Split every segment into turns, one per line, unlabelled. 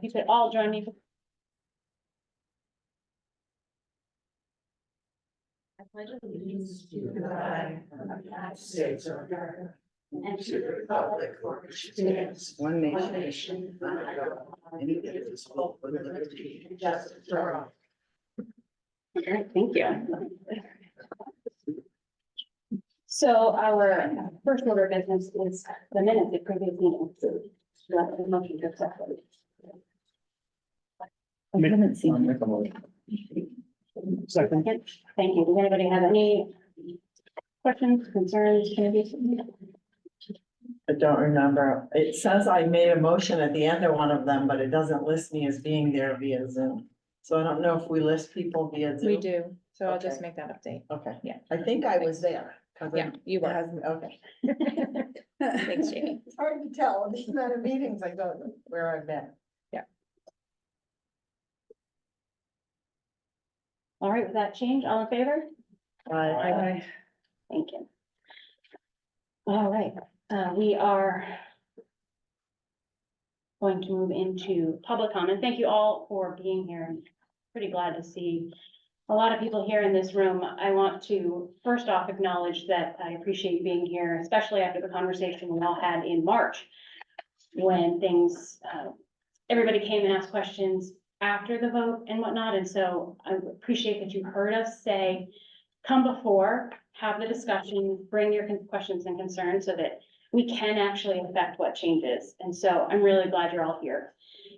You could all join me. I pledge allegiance to the flag of the United States of America and to the republic for which it stands,
One
one
nation.
nation, under God, indivisible, with liberty and justice for all. All right, thank you. So our first order of business is the minutes of previous meetings. Do I have a motion to accept those?
I haven't seen.
Second.
Thank you. Does anybody have any questions, concerns, changes?
I don't remember. It says I made a motion at the end of one of them, but it doesn't list me as being there via Zoom. So I don't know if we list people via Zoom.
We do, so I'll just
Okay.
make that update.
Okay.
Yeah.
I think I was there. 'Cause
Yeah, you were.
Okay.
Thanks, Jamie.
It's hard to tell. These amount of meetings I go to where I've been.
All right, with that change, all in favor?
Aye.
Thank you. All right, we are going to move into public comment. Thank you all for being here. I'm pretty glad to see a lot of people here in this room. I want to first off acknowledge that I appreciate you being here, especially after the conversation we all had in March, when things, everybody came and asked questions after the vote and whatnot. And so I appreciate that you heard us say, come before, have the discussion, bring your questions and concerns so that we can actually affect what changes. And so I'm really glad you're all here.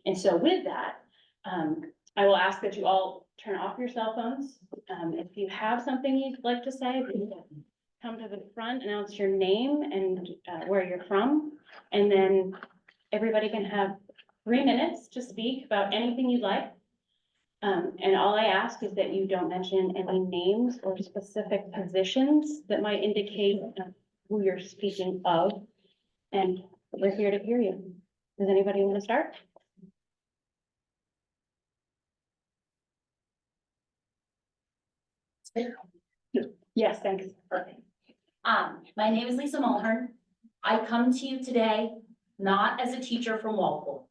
And so with that, I will ask that you all turn off your cell phones. If you have something you'd like to say, please come to the front, announce your name and where you're from. And then everybody can have 3 minutes to speak about anything you'd like. And all I ask is that you don't mention any names or specific positions that might indicate who you're speaking of. And we're here to hear you. Does anybody want to start? Yes, thanks.
Perfect. My name is Lisa Mulhern. I come to you today not as a teacher from Walpole,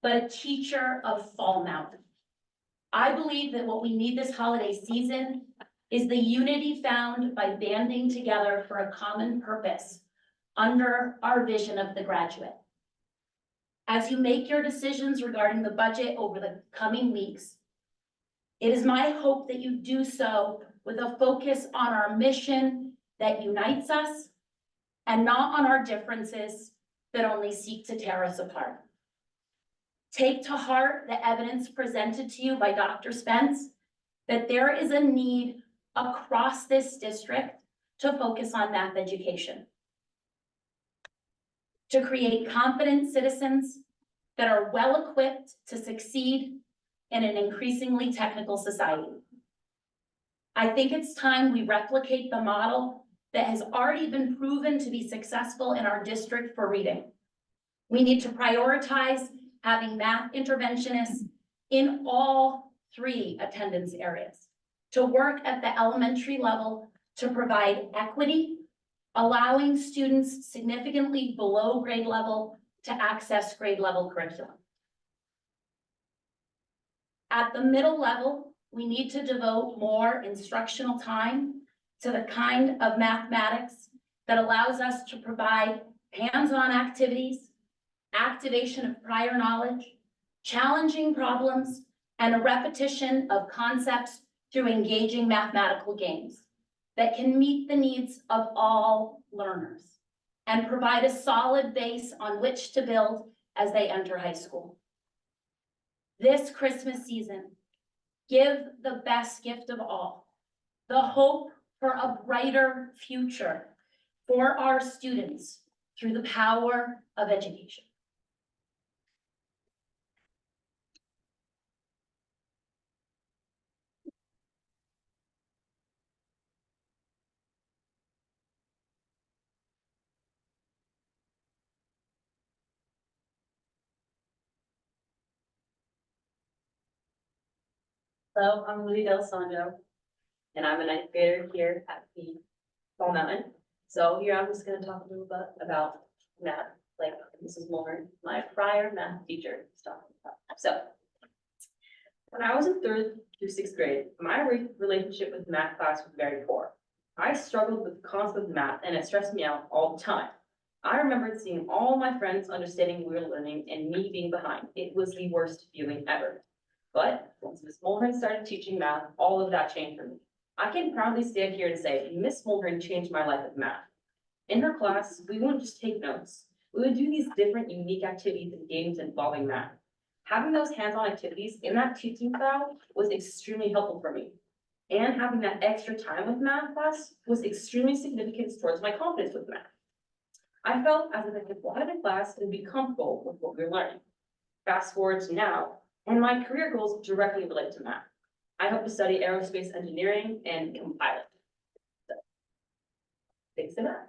but a teacher of Fall Mountain. I believe that what we need this holiday season is the unity found by banding together for a common purpose under our vision of the graduate. As you make your decisions regarding the budget over the coming weeks, it is my hope that you do so with a focus on our mission that unites us and not on our differences that only seek to tear us apart. Take to heart the evidence presented to you by Dr. Spence that there is a need across this district to focus on math education, to create confident citizens that are well-equipped to succeed in an increasingly technical society. I think it's time we replicate the model that has already been proven to be successful in our district for reading. We need to prioritize having math interventionists in all 3 attendance areas, to work at the elementary level to provide equity, allowing students significantly below grade level to access grade level curriculum. At the middle level, we need to devote more instructional time to the kind of mathematics that allows us to provide hands-on activities, activation of prior knowledge, challenging problems, and a repetition of concepts through engaging mathematical games that can meet the needs of all learners and provide a solid base on which to build as they enter high school. This Christmas season, give the best gift of all, the hope for a brighter future for our students through the power of education.
Hello, I'm Louis Del Sando, and I'm a 9th grader here at the Fall Mountain. So here I'm just gonna talk a little bit about math, like Mrs. Moore, my prior math teacher, was talking about. So when I was in 3rd through 6th grade, my relationship with math class was very poor. I struggled with concepts of math and it stressed me out all the time. I remembered seeing all my friends understanding we were learning and me being behind. It was the worst feeling ever. But once Miss Mulhern started teaching math, all of that changed for me. I can proudly stand here and say Miss Mulhern changed my life with math. In her class, we wouldn't just take notes. We would do these different unique activities and games involving math. Having those hands-on activities in that teaching style was extremely helpful for me. And having that extra time with math class was extremely significant towards my confidence with math. I felt as if I could fly to class and be comfortable with what we were learning. Fast forward to now, and my career goals directly relate to math. I hope to study aerospace engineering and become a pilot. So, thanks to that.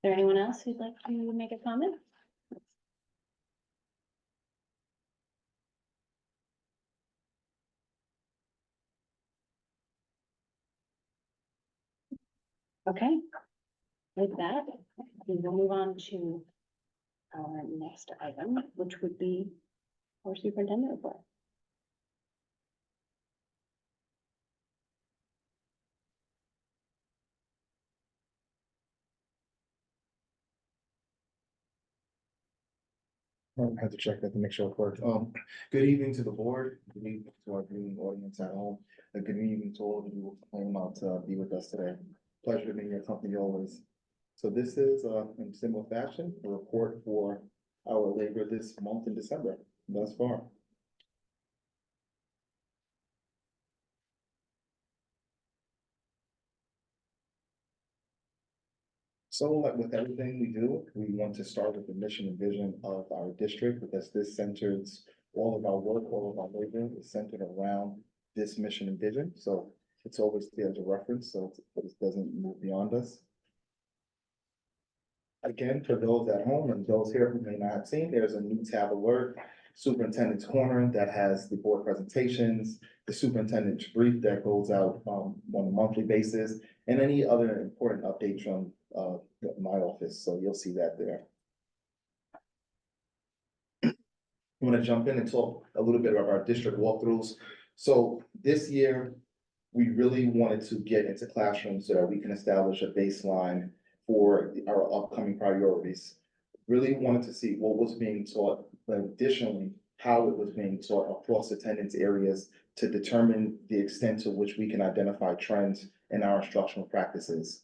Is there anyone else who'd like to make a comment? Okay, with that, we will move on to our next item, which would be our superintendent report.
I had to check that to make sure it worked. Good evening to the board, good evening to our viewing audience at home, a good evening to all of you who came out to be with us today. Pleasure to be in your company always. So this is, in similar fashion, a report for our labor this month in December, thus far. So like with everything we do, we want to start with the mission and vision of our district because this centers all of our work, all of our labor is centered around this mission and vision. So it's always there as a reference, so it doesn't move beyond us. Again, for those at home and those here who may not have seen, there's a new tab alert, Superintendent's Corner, that has the board presentations, the superintendent's brief that goes out on a monthly basis, and any other important updates from my office, so you'll see that there. I'm gonna jump in and talk a little bit about our district walkthroughs. So this year, we really wanted to get into classrooms so that we can establish a baseline for our upcoming priorities. Really wanted to see what was being taught, but additionally, how it was being taught across attendance areas to determine the extent to which we can identify trends in our instructional practices.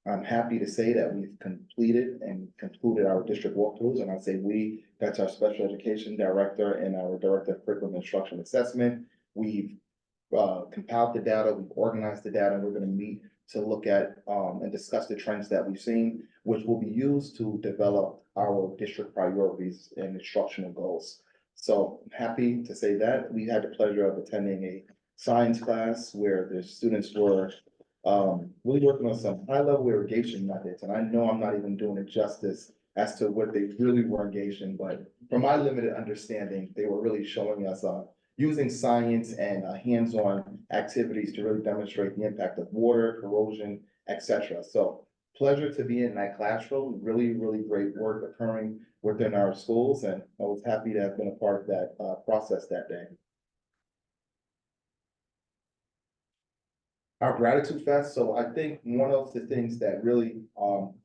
I'm happy to say that we've completed and concluded our district walkthroughs, and I say we, that's our special education director and our director of curriculum instruction assessment. We've compiled the data, we've organized the data, and we're gonna meet to look at and discuss the trends that we've seen, which will be used to develop our district priorities and instructional goals. So I'm happy to say that we had the pleasure of attending a science class where the students were really working on some high level irrigation methods. And I know I'm not even doing it justice as to what they really were engaged in, but from my limited understanding, they were really showing us using science and hands-on activities to really demonstrate the impact of water, corrosion, etc. So pleasure to be in that classroom, really, really great work occurring within our schools. And I was happy to have been a part of that process that day. Our Gratitude Fest, so I think one of the things that really,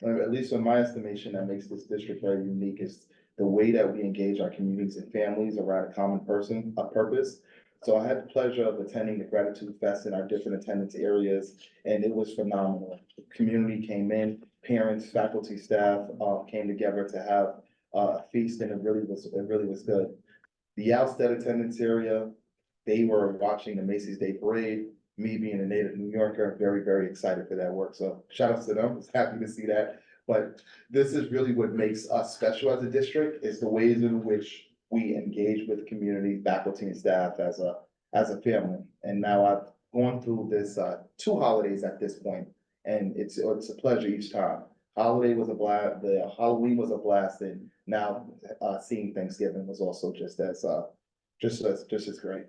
at least in my estimation, that makes this district very unique is the way that we engage our communities and families around a common purpose. So I had the pleasure of attending the Gratitude Fest in our different attendance areas, and it was phenomenal. The community came in, parents, faculty, staff, came together to have a feast, and it really was good. The Outstead attendance area, they were watching the Macy's Day Parade. Me being a native New Yorker, very, very excited for that work. So shout out to them, I was happy to see that. But this is really what makes us special as a district, is the ways in which we engage with community, faculty and staff as a family. And now I've gone through this 2 holidays at this point, and it's a pleasure each time. holiday was a blast, the Halloween was a blast, and now, seeing Thanksgiving was also just as great.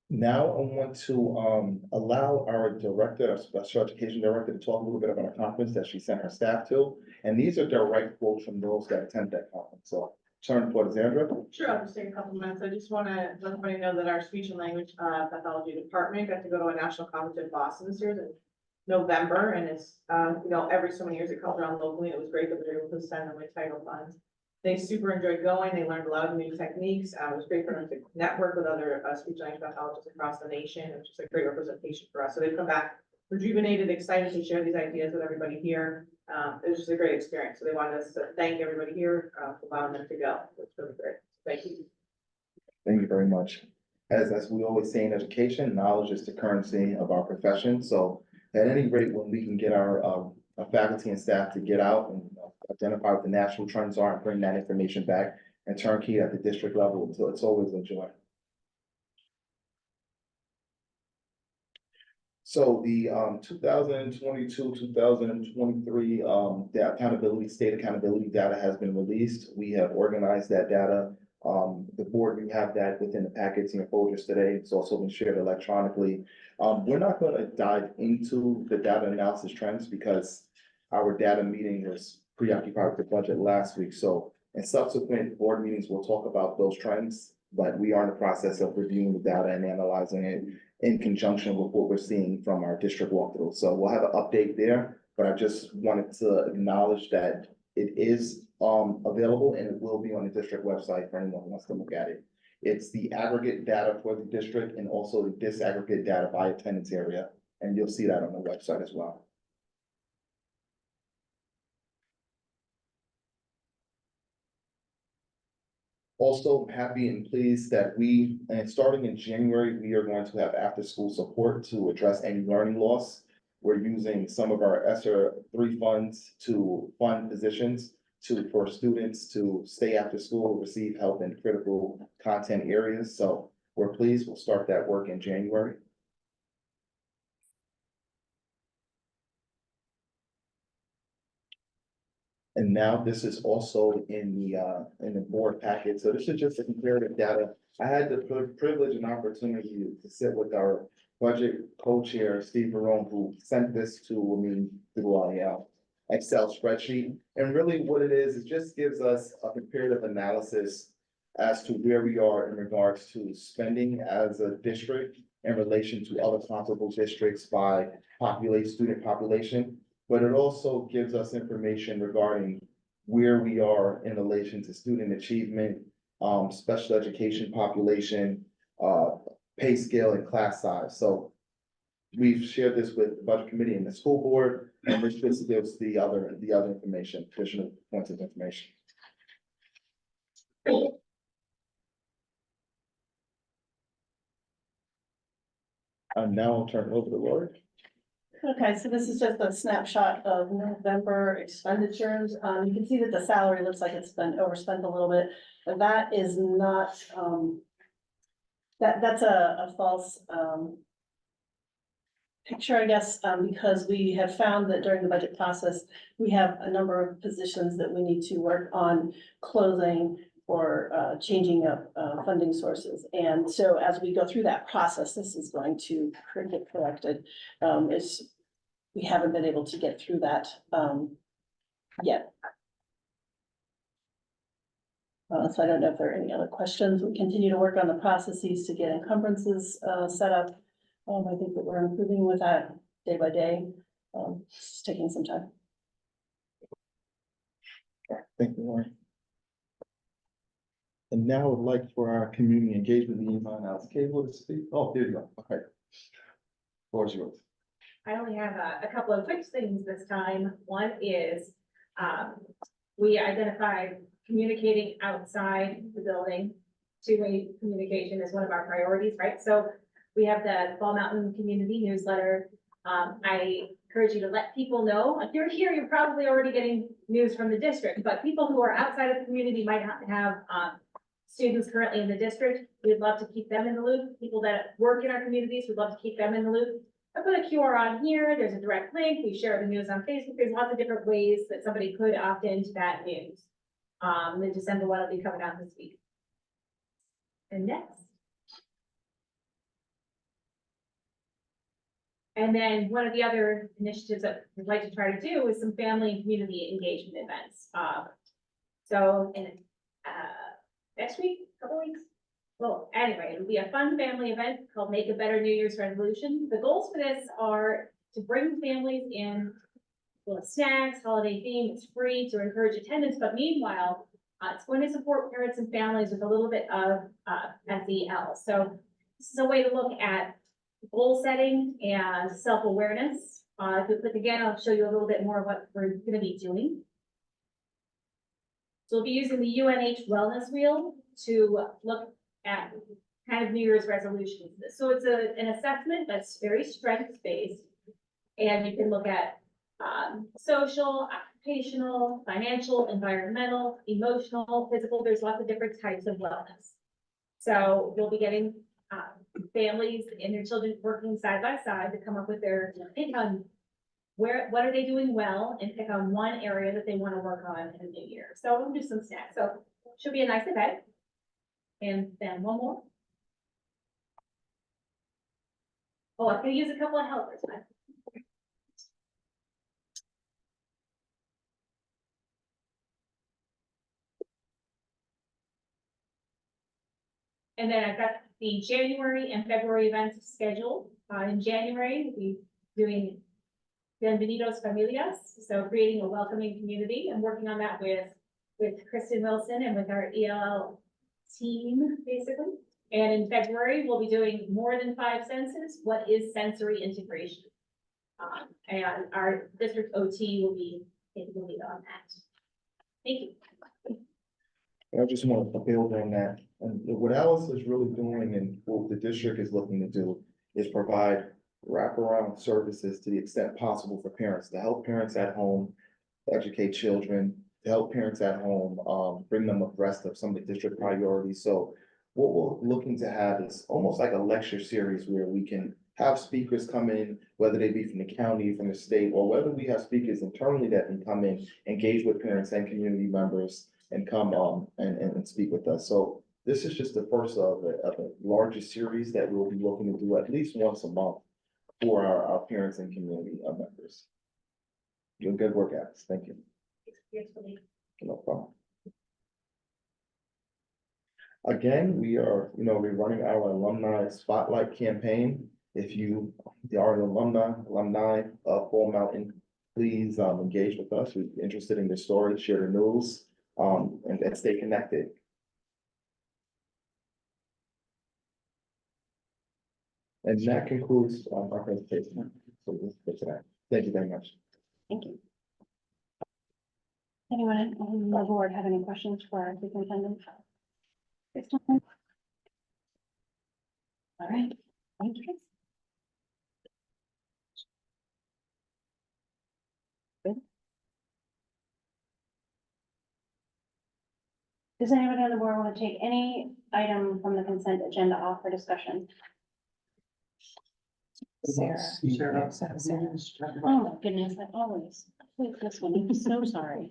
Now I want to, allow our director, our special education director, to talk a little bit about a conference that she sent her staff to. And these are direct quotes from those that attend that conference, so turn to Sandra.
Sure, I'll just take a couple minutes. I just want to let everybody know that our speech and language pathology department got to go to a national conference in Boston this year in November, and it's, every so many years it comes around locally. It was great that we were able to send them with title funds. They super enjoyed going. They learned a lot of new techniques. It was great for them to network with other speech and language pathologists across the nation. It was just a great representation for us. So they've come back rejuvenated, excited to share these ideas with everybody here. It was just a great experience. So they wanted us to thank everybody here for allowing them to go. It's really great. Thank you.
Thank you very much. As we always say in education, knowledge is the currency of our profession. So at any rate, when we can get our faculty and staff to get out and identify what the national trends are and bring that information back and turnkey at the district level, so it's always a joy. So the 2022, 2023 state accountability data has been released. We have organized that data. The board, you have that within the packets in your folders today. It's also been shared electronically. We're not going to dive into the data analysis trends because our data meeting was preoccupied with the budget last week. So in subsequent board meetings, we'll talk about those trends, but we are in the process of reviewing the data and analyzing it in conjunction with what we're seeing from our district walkthrough. So we'll have an update there, but I just wanted to acknowledge that it is available and it will be on the district website for anyone who wants to look at it. It's the aggregate data for the district and also the disaggregate data by attendance area, and you'll see that on the website as well. Also happy and pleased that starting in January, we are going to have after-school support to address any learning loss. We're using some of our ESSER 3 funds to fund positions for students to stay after school, receive help in critical content areas. So we're pleased. We'll start that work in January. And now this is also in the board packet. So this is just the comparative data. I had the privilege and opportunity to sit with our budget co-chair, Steve Barone, who sent this to me through a Excel spreadsheet. And really what it is, it just gives us a comparative analysis as to where we are in regards to spending as a district in relation to other comparable districts by student population. But it also gives us information regarding where we are in relation to student achievement, special education population, pay scale and class size. So we've shared this with the budget committee and the school board, and this just gives the other information, additional points of information. And now I'll turn it over to Lori.
Okay, so this is just a snapshot of November expenditures. You can see that the salary looks like it's been overspent a little bit, but that is not, that's a false, picture, I guess, because we have found that during the budget process, we have a number of positions that we need to work on closing or changing up funding sources. And so as we go through that process, this is going to get corrected. We haven't been able to get through that yet. So I don't know if there are any other questions. We continue to work on the processes to get encumbrances set up. I think that we're improving with that day by day. It's taking some time.
Thank you, Lauren. And now I would like for our community engagement liaison, Alice Cable, to speak. Oh, there you go. Okay. Floor is yours.
I only have a couple of quick things this time. One is, we identified communicating outside the building. Two-way communication is one of our priorities, right? So we have the Ball Mountain Community Newsletter. I encourage you to let people know. If you're here, you're probably already getting news from the district, but people who are outside of the community might not have students currently in the district. We'd love to keep them in the loop. People that work in our communities, we'd love to keep them in the loop. I put a QR on here. There's a direct link. We share the news on Facebook. There's lots of different ways that somebody could opt into that news. The December one will be coming out this week. And next. And then one of the other initiatives that we'd like to try to do is some family and community engagement events. So in, next week, couple weeks. Well, anyway, it'll be a fun family event called Make a Better New Year's Resolution. The goals for this are to bring families in, well, snacks, holiday theme, it's free to encourage attendance, but meanwhile, it's going to support parents and families with a little bit of, SEL. So this is a way to look at goal setting and self-awareness. If you click again, I'll show you a little bit more of what we're gonna be doing. So we'll be using the UNH Wellness Wheel to look at kind of New Year's resolutions. So it's an assessment that's very strengths-based. And you can look at social, occupational, financial, environmental, emotional, physical. There's lots of different types of wellness. So we'll be getting families and their children working side by side to come up with their take on what are they doing well and pick on one area that they want to work on in the new year. So we'll do some snacks. So should be a nice event. And then one more. Oh, I can use a couple of helpers. And then I've got the January and February events scheduled. In January, we'll be doing Bienvenidos Familias, so creating a welcoming community. I'm working on that with Kristen Wilson and with our ELL team, basically. And in February, we'll be doing more than 5 senses. What is sensory integration? And our district OT will be taking the lead on that. Thank you.
I just want to build on that. And what Alice is really doing and what the district is looking to do is provide wraparound services to the extent possible for parents, to help parents at home, educate children, to help parents at home, bring them abreast of some of the district priorities. So what we're looking to have is almost like a lecture series where we can have speakers come in, whether they be from the county, from the state, or whether we have speakers internally that can come in, engage with parents and community members and come and speak with us. So this is just the first of a larger series that we'll be looking to do at least once a month for our parents and community members. Doing good work, Alice. Thank you. No problem. Again, we're running our alumni spotlight campaign. If you are an alumni of Fall Mountain, please engage with us. We're interested in your story, share the news, and stay connected. And that concludes our presentation. So this is for today. Thank you very much.
Thank you. Anyone on the board have any questions for our superintendent? This time? All right, thank you. Good. Does anybody on the board want to take any item from the consent agenda off for discussion? Sarah. Oh my goodness, I always click this one. I'm so sorry.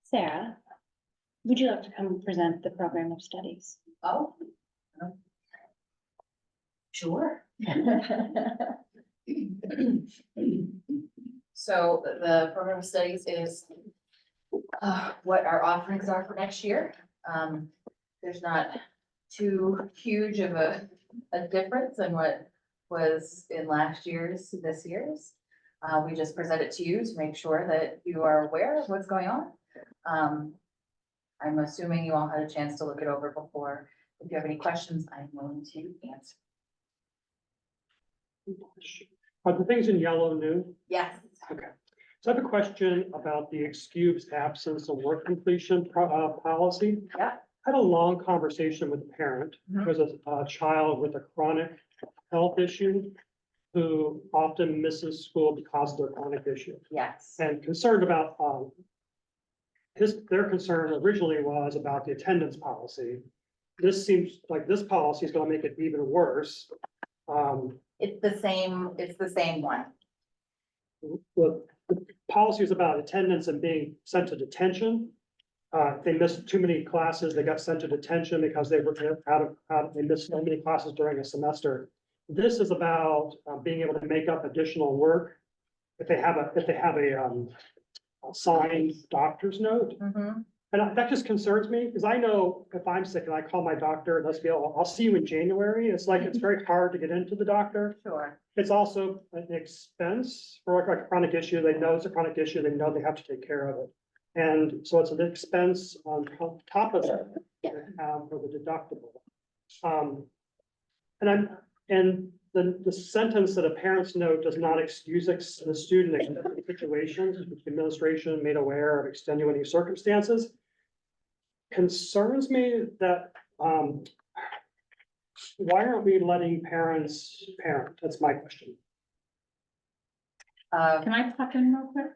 Sarah, would you like to come present the program of studies?
Oh. Sure. So the program of studies is what our offerings are for next year. There's not too huge of a difference in what was in last year's, this year's. We just present it to you to make sure that you are aware of what's going on. I'm assuming you all had a chance to look it over before. If you have any questions, I'm willing to answer.
Are the things in yellow new?
Yes.
Okay. So I have a question about the excused absence of work completion policy.
Yeah.
I had a long conversation with a parent who has a child with a chronic health issue. who often misses school because of their chronic issue
Yes.
and concerned about, their concern originally was about the attendance policy. This seems like this policy is gonna make it even worse.
It's the same one.
The policy is about attendance and being sent to detention. They missed too many classes, they got sent to detention because they were they missed so many classes during a semester. This is about being able to make up additional work. If they have a signed doctor's note.
Mhm.
And that just concerns me, because I know if I'm sick and I call my doctor and let's go, I'll see you in January, it's like, it's very hard to get into the doctor.
Sure.
It's also an expense for like a chronic issue, they know it's a chronic issue, they know they have to take care of it. And so it's an expense on top of it, for the deductible. And the sentence that a parent's note does not excuse the student in exceptional situations, which the administration made aware of extenuating circumstances. Concerns me that, why aren't we letting parents parent? That's my question.
Can I pop in real quick?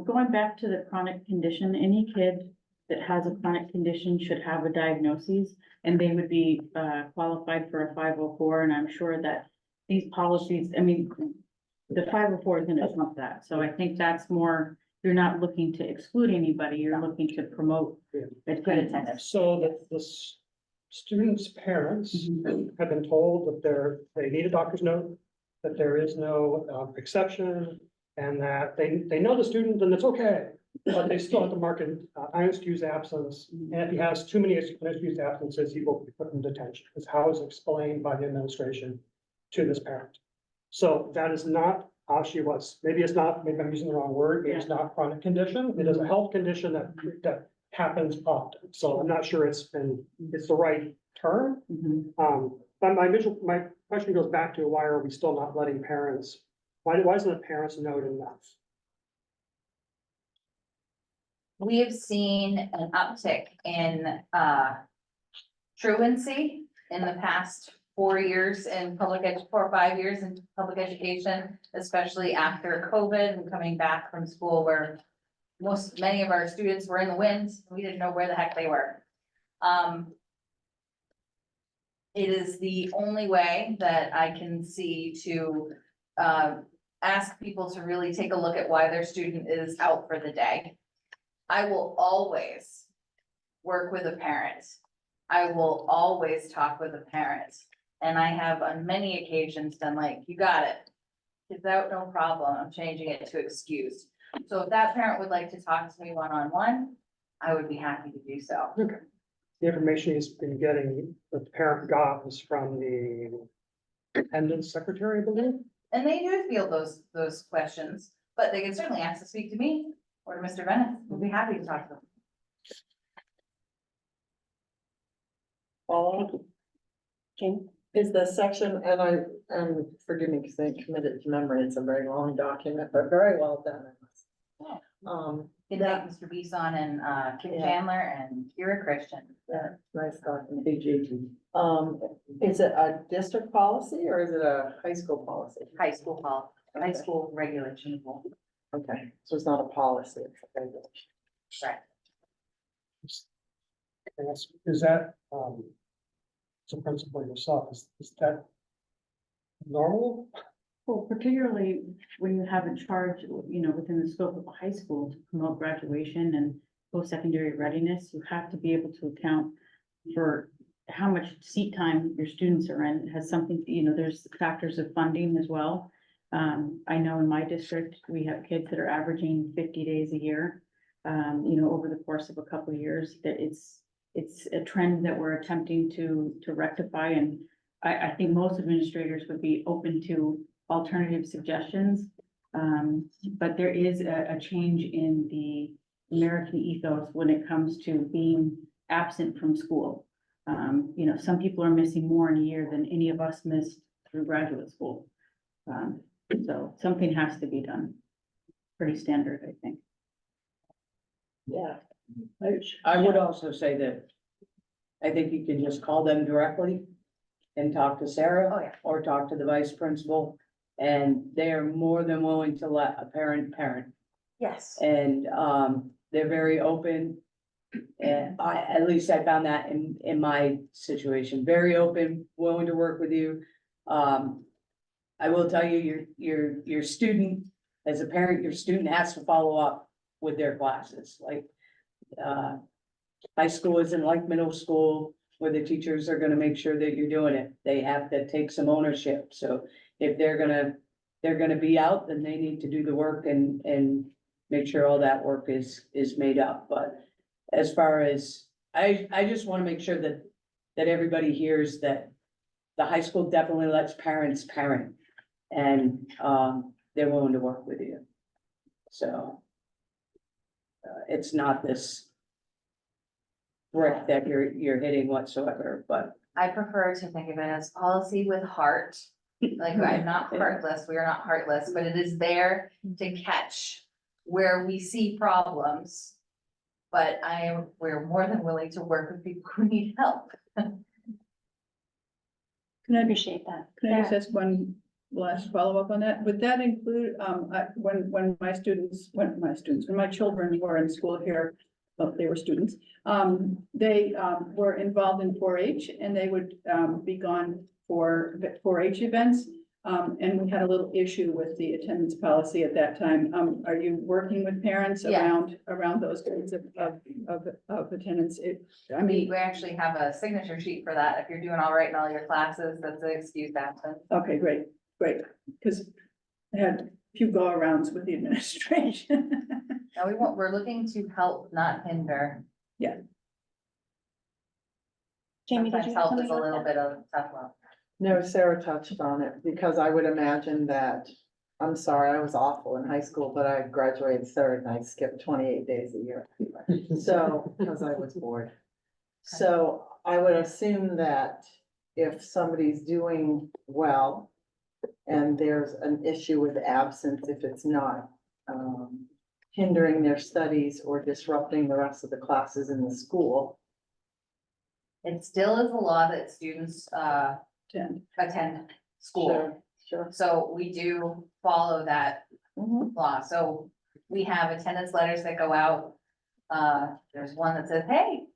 Going back to the chronic condition, any kid that has a chronic condition should have a diagnosis and they would be qualified for a 504, and I'm sure that these policies, I mean, the 504 is gonna trump that, so I think that's more, you're not looking to exclude anybody, you're looking to promote a good attendance.
So that the students' parents have been told that they need a doctor's note, that there is no exception, and that they know the student and it's okay, but they still have to mark an unexcused absence. And if he has too many unexcused absences, he will be put in detention, is how it's explained by the administration to this parent. So that is not how she was. Maybe it's not, maybe I'm using the wrong word, maybe it's not a chronic condition. It is a health condition that happens often. So I'm not sure it's the right term. But my question goes back to, why are we still not letting parents, why isn't a parent's note enough?
We have seen an uptick in truancy in the past 4 years in 4 or 5 years in public education, especially after COVID and coming back from school where many of our students were in the wind. We didn't know where the heck they were. It is the only way that I can see to ask people to really take a look at why their student is out for the day. I will always work with a parent. I will always talk with a parent. And I have on many occasions been like, you got it. Kids out, no problem. I'm changing it to excused. So if that parent would like to talk to me one-on-one, I would be happy to do so.
Okay. The information he's been getting, that the parent got was from the attendance secretary, I believe.
And they do field those questions, but they can certainly ask to speak to me or to Mr. Bennett. We'll be happy to talk to them.
Paula?
Jane?
Is the section, and forgive me because I committed to memory, it's a very long document, but very well done.
Good night, Mr. Beeson and Kim
Yeah.
Chandler and Kira Christian.
Yeah, nice document. Is it a district policy or is it a high school policy?
High school regulation.
Okay, so it's not a policy. It's a regulation.
Right.
Is that, so principal yourself, is that normal?
Well, particularly when you have a charge, within the scope of a high school to promote graduation and post-secondary readiness, you have to be able to account for how much seat time your students are in. It has something, there's factors of funding as well. I know in my district, we have kids that are averaging 50 days a year, over the course of a couple of years, that it's a trend that we're attempting to rectify. And I think most administrators would be open to alternative suggestions. But there is a change in the American ethos when it comes to being absent from school. Some people are missing more in a year than any of us missed through graduate school. So something has to be done. Pretty standard, I think.
Yeah.
I would also say that I think you can just call them directly and talk to Sarah.
Oh, yeah.
Or talk to the vice principal, and they are more than willing to let a parent parent.
Yes.
And, they're very open. And at least I found that in my situation, very open, willing to work with you. I will tell you, your student, as a parent, your student has to follow up with their classes, like, high school isn't like middle school, where the teachers are gonna make sure that you're doing it. They have to take some ownership, so if they're gonna be out, then they need to do the work and make sure all that work is made up, but as far as, I just wanna make sure that everybody hears that the high school definitely lets parents parent, and, they're willing to work with you. So, it's not this brick that you're hitting whatsoever, but
I prefer to think of it as policy with heart. Like, I'm not heartless, we are not heartless, but it is there to catch where we see problems. But we're more than willing to work with people who need help.
Can I,
Appreciate that.
can I just ask one last follow-up on that? Would that include, when my children were in school here, well, they were students, they, were involved in 4-H, and they would, be gone for 4-H events. And we had a little issue with the attendance policy at that time. Are you working with parents
Yeah.
around those kinds of attendance? I
We
mean,
actually have a signature sheet for that. If you're doing all right in all your classes, that's an excused absence.
okay, great, because I had a few go-arounds with the administration.
No, we won't, we're looking to help, not hinder.
Jamie, did
Sometimes
you have
help
something
is a
like
little
that?
bit of tough love.
No, Sarah touched on it, because I would imagine that, I'm sorry, I was awful in high school, but I graduated third and I skipped 28 days a year. So, because I was bored. So I would assume that if somebody's doing well and there's an issue with absence, if it's not hindering their studies or disrupting the rest of the classes in the school.
It still is a law that students attend school.
Sure.
So we do follow that
Mhm.
law. So we have attendance letters that go out. There's one that says, hey,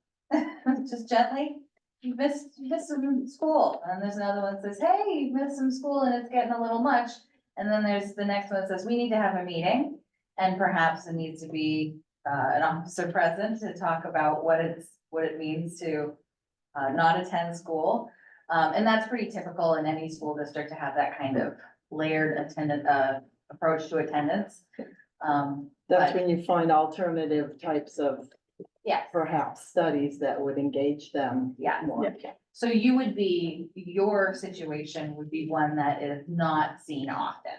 just gently, you missed some school. And then there's another one that says, hey, you missed some school and it's getting a little much. And then there's the next one that says, we need to have a meeting. And perhaps it needs to be an officer present to talk about what it means to not attend school. And that's pretty typical in any school district to have that kind of layered approach to attendance.
That's when you find alternative types of
Yeah,
perhaps studies that would engage them
yeah.
more.
So your situation would be one that is not seen often.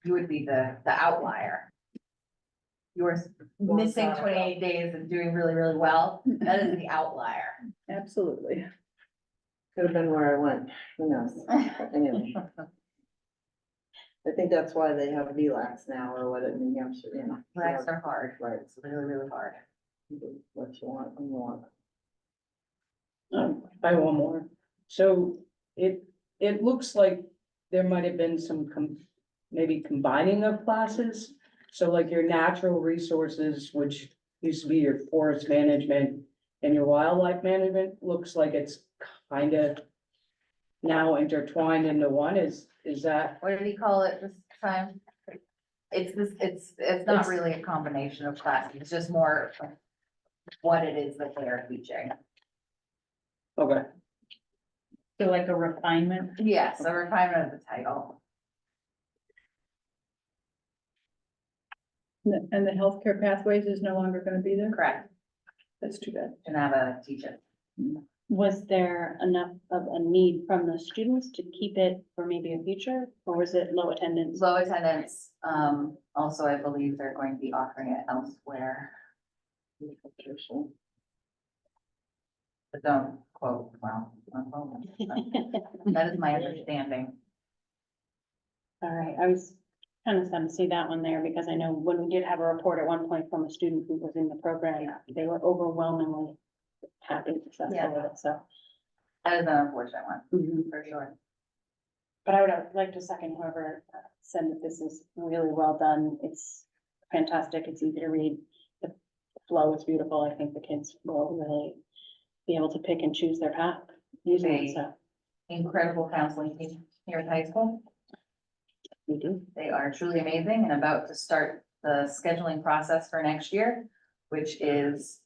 You would be the outlier. You're missing 28 days and doing really, really well. That is the outlier.
Absolutely.
Could have been where I went, who knows? Anyway. I think that's why they have VLAX now, or what in New Hampshire, you know.
Blacks are hard.
Right,
It's really, really hard.
what you want, when you want.
I have one more. So it looks like there might have been some maybe combining of classes. So like your natural resources, which used to be your forest management and your wildlife management, looks like it's kind of now intertwined into one. Is that?
What did he call it this time? It's not really a combination of classes. It's just more of what it is that they are teaching.
Okay.
So like a refinement?
Yes, a refinement of the title.
And the healthcare pathways is no longer gonna be there?
Correct.
That's too bad.
And have a teacher.
Was there enough of a need from the students to keep it for maybe a future, or was it low attendance?
Low attendance, also, I believe they're going to be offering it elsewhere. But don't quote, well, unquote. That is my understanding.
All right, I was kind of sad to see that one there, because I know when we did have a report at one point from a student who was in the program, they were overwhelmingly happy and successful with it, so.
That is an unfortunate one,
Mhm.
for sure.
But I would like to second whoever said that this is really well done. It's fantastic. It's easy to read. The flow is beautiful. I think the kids will really be able to pick and choose their path using it, so
Incredible counseling team here at the high school.
we do.
They are truly amazing and about to start the scheduling process for next year, which is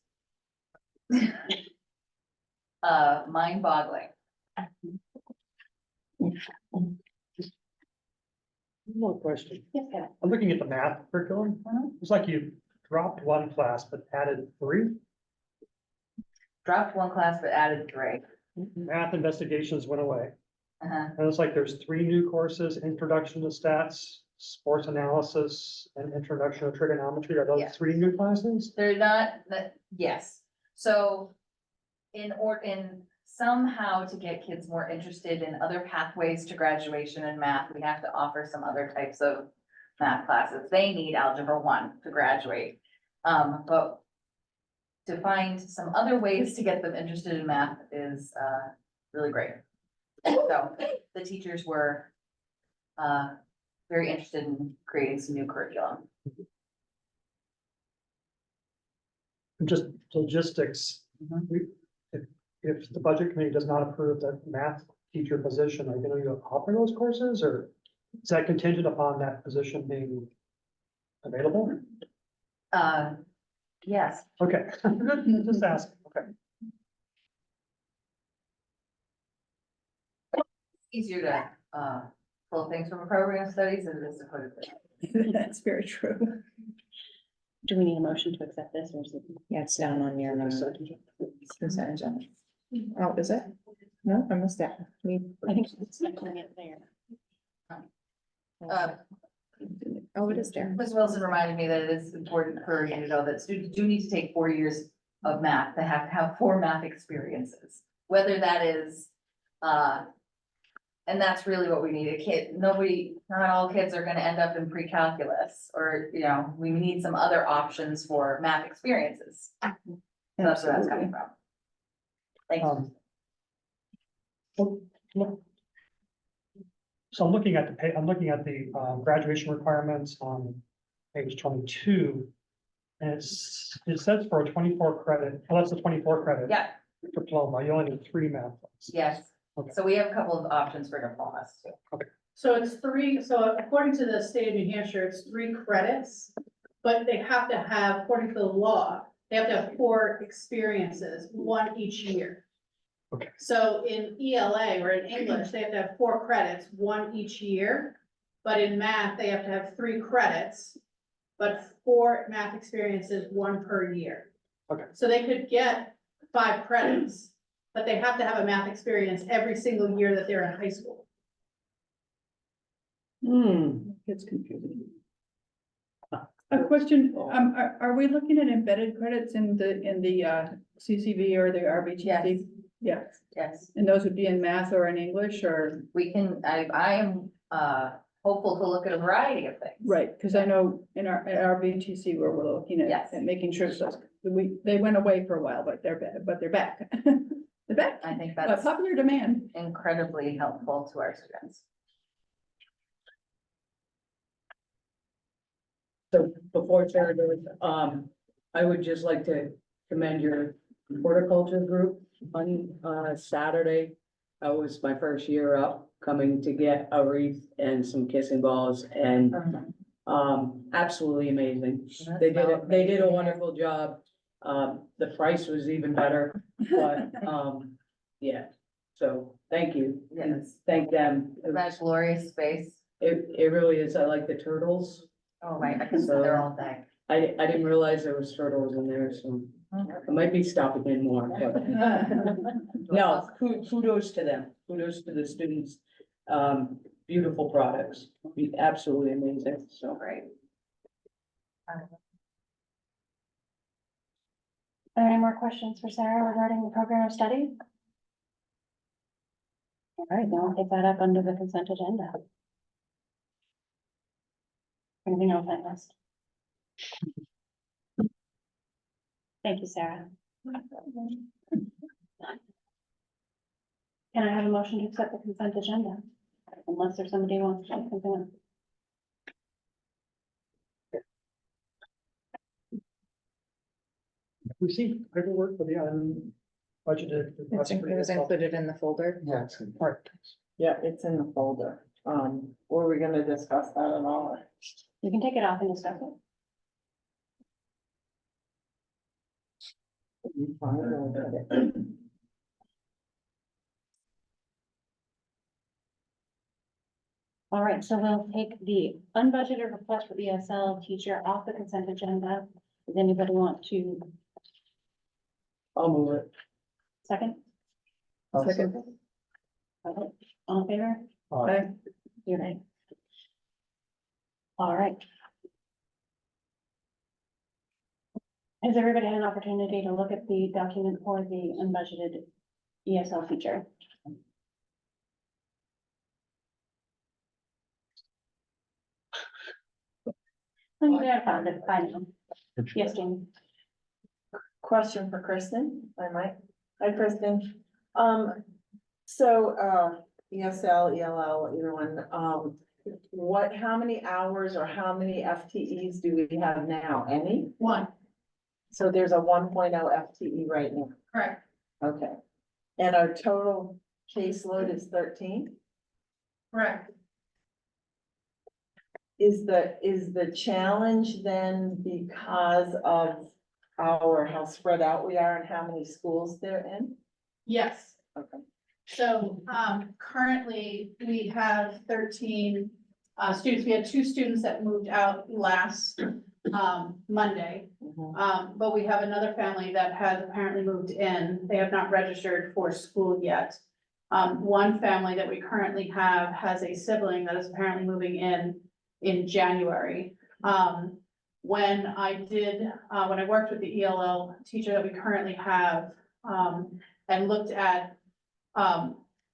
mind-boggling.
No question.
Yes, Kevin.
I'm looking at the math curriculum.
Mhm.
It's like you dropped one class but added three.
Dropped one class but added 3.
Math investigations went away.
Uh-huh.
And it's like there's 3 new courses, introduction to stats, sports analysis, and introduction to trigonometry. Are those
Yes.
3 new classes?
They're not, yes, so in somehow to get kids more interested in other pathways to graduation in math, we have to offer some other types of math classes. They need Algebra 1 to graduate. But to find some other ways to get them interested in math is, really great. So the teachers were, very interested in creating some new curriculum.
Just logistics.
Mhm.
If the budget committee does not approve the math teacher position, are you going to offer those courses, or is that contingent upon that position being available?
Yes,
Okay, just ask, okay.
easier to, pull things from a program of studies than it is to put it there.
That's very true.
Do we need a motion to accept this or is it?
Yeah, it's down on your consent agenda. Oh, is it? No, I missed that.
I think it's definitely it there.
Oh, it is there.
Ms. Wilson reminded me that it is important for you to know that students do need to take 4 years of math. They have to have 4 math experiences, whether that is, and that's really what we need. Not all kids are gonna end up in pre-calculus or, we need some other options for math experiences. So that's where that's coming from. Thanks.
So I'm looking at the graduation requirements on page 22. And it says for a 24 credit, well, that's a 24 credit.
Yeah,
Diploma, you only need 3 math classes.
yes.
Okay.
So we have a couple of options for diplomas too.
So it's 3, so according to the state of New Hampshire, it's 3 credits. But they have to have, according to the law, they have to have 4 experiences, 1 each year.
Okay.
So in ELA or in English, they have to have 4 credits, 1 each year. But in math, they have to have 3 credits, but 4 math experiences, 1 per year.
Okay.
So they could get 5 credits, but they have to have a math experience every single year that they're in high school.
It's confusing. A question, are we looking at embedded credits in the CCV or the RBTC?
Yes.
Yeah,
Yes,
and those would be in math or in English or,
we can, I am, hopeful to look at a variety of things.
right, because I know at RBTC where we're looking
Yes.
at making sure those, they went away for a while, but they're back. They're back,
I think
by
that's
popular demand.
incredibly helpful to our students.
So before Sarah goes, I would just like to commend your horticulture group on, Saturday. That was my first year up, coming to get a wreath and some kissing balls and, absolutely amazing. They did a wonderful job. The price was even better, but, yeah. So thank you.
Yes.
Thank them.
Isn't that glorious space?
It really is. I like the turtles.
Oh my, I can sit there all day.
I didn't realize there was turtles in there, so I might be stopping in more, but no, kudos to them. Kudos to the students. Beautiful products, absolutely amazing, so.
Great.
Are there any more questions for Sarah regarding the program of study? All right, then I'll take that up under the consent agenda. Anything else I missed? Thank you, Sarah. Can I have a motion to accept the consent agenda? Unless there's somebody who wants to say something else.
We see paperwork for the budgeted.
It was included in the folder.
Yeah, it's important.
Yeah, it's in the folder. Were we gonna discuss that at all?
You can take it off and discuss it. All right, so we'll take the unbudgeted request for ESL teacher off the consent agenda. Does anybody want to
I'll move it.
second?
Second.
Okay, all in favor?
Aye.
You're right. All right. Has everybody had an opportunity to look at the document for the unbudgeted ESL teacher? I'm glad I found it, I know. Yes, Jamie.
Question for Kristen, if I might. Hi, Kristen. ESL, ELL, either one, how many hours or how many FTEs do we have now? Any?
One,
So there's a 1.0 FTE right now.
correct.
Okay. And our total caseload is 13?
Correct.
Is the challenge then because of how spread out we are and how many schools they're in?
Yes.
Okay.
So, currently, we have 13, students. We had 2 students that moved out last, Monday.
Mhm.
But we have another family that has apparently moved in. They have not registered for school yet. One family that we currently have has a sibling that is apparently moving in January. When I worked with the ELL teacher that we currently have, and looked at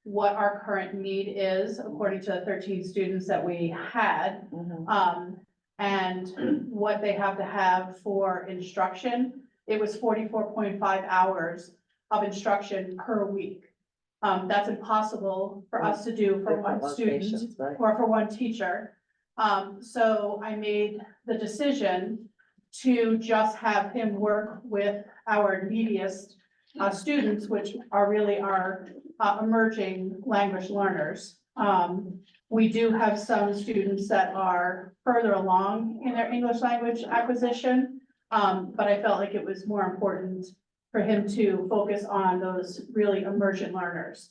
what our current need is according to the 13 students that we had,
Mhm.
and what they have to have for instruction. It was 44.5 hours of instruction per week. That's impossible for us to do for one
Different
student
locations, right?
or for one teacher. So I made the decision to just have him work with our neediest students, which are really our emerging language learners. We do have some students that are further along in their English language acquisition. But I felt like it was more important for him to focus on those really emergent learners.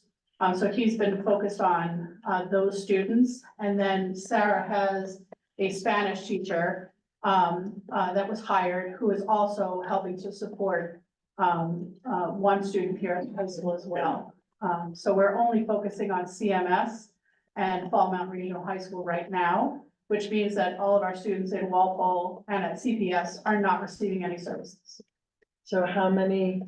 So he's been focused on those students. And then Sarah has a Spanish teacher that was hired, who is also helping to support one student here at the high school as well. So we're only focusing on CMS and Fall Mountain Regional High School right now, which means that all of our students in Walpole and at CPS are not receiving any services.
So how many?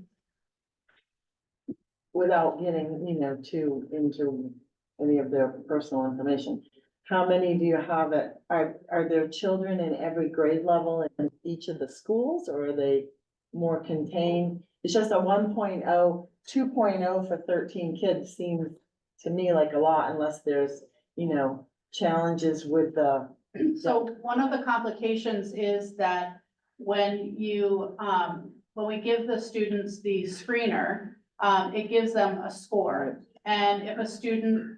Without getting, into any of their personal information, how many do you have are there children in every grade level in each of the schools, or are they more contained? It's just a 1.0, 2.0 for 13 kids seems to me like a lot, unless there's, challenges with the.
So one of the complications is that when we give the students the screener, it gives them a score. And if a student,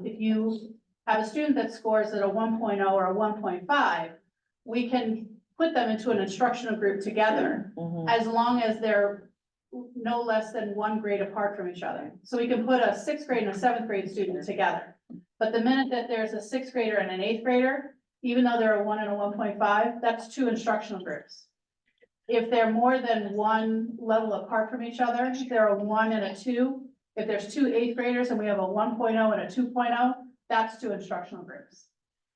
if you have a student that scores at a 1.0 or a 1.5, we can put them into an instructional group together,
Mhm.
as long as they're no less than 1 grade apart from each other. So we can put a 6th grade and a 7th grade student together. But the minute that there's a 6th grader and an 8th grader, even though they're a 1 and a 1.5, that's 2 instructional groups. If they're more than 1 level apart from each other, they're a 1 and a 2. If there's 2 8th graders and we have a 1.0 and a 2.0, that's 2 instructional groups.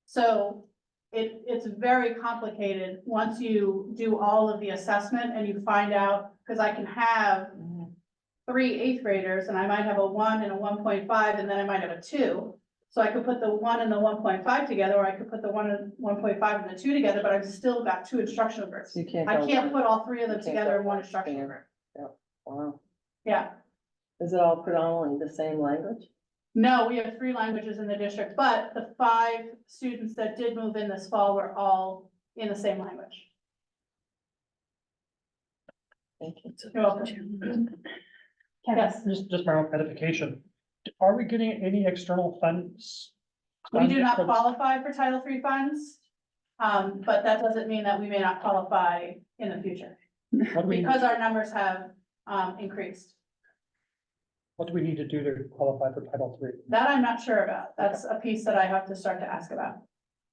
So it's very complicated once you do all of the assessment and you find out, because I can have 3 8th graders and I might have a 1 and a 1.5, and then I might have a 2. So I could put the 1 and the 1.5 together, or I could put the 1 and 1.5 and the 2 together, but I've still got 2 instructional groups.
You can't.
I
go
can't
one-
put all 3 of them
you can't
together
go
in one
one
instructional
span.
group.
Wow.
Yeah.
Is it all predominantly the same language?
No, we have 3 languages in the district, but the 5 students that did move in this fall were all in the same language.
Thank you.
You're welcome. Yes,
Just my own edification. Are we getting any external funds?
we do not
For this?
qualify for Title III funds. But that doesn't mean that we may not qualify in the future,
What do we,
because our numbers have, increased.
what do we need to do to qualify for Title III?
That I'm not sure about. That's a piece that I have to start to ask about.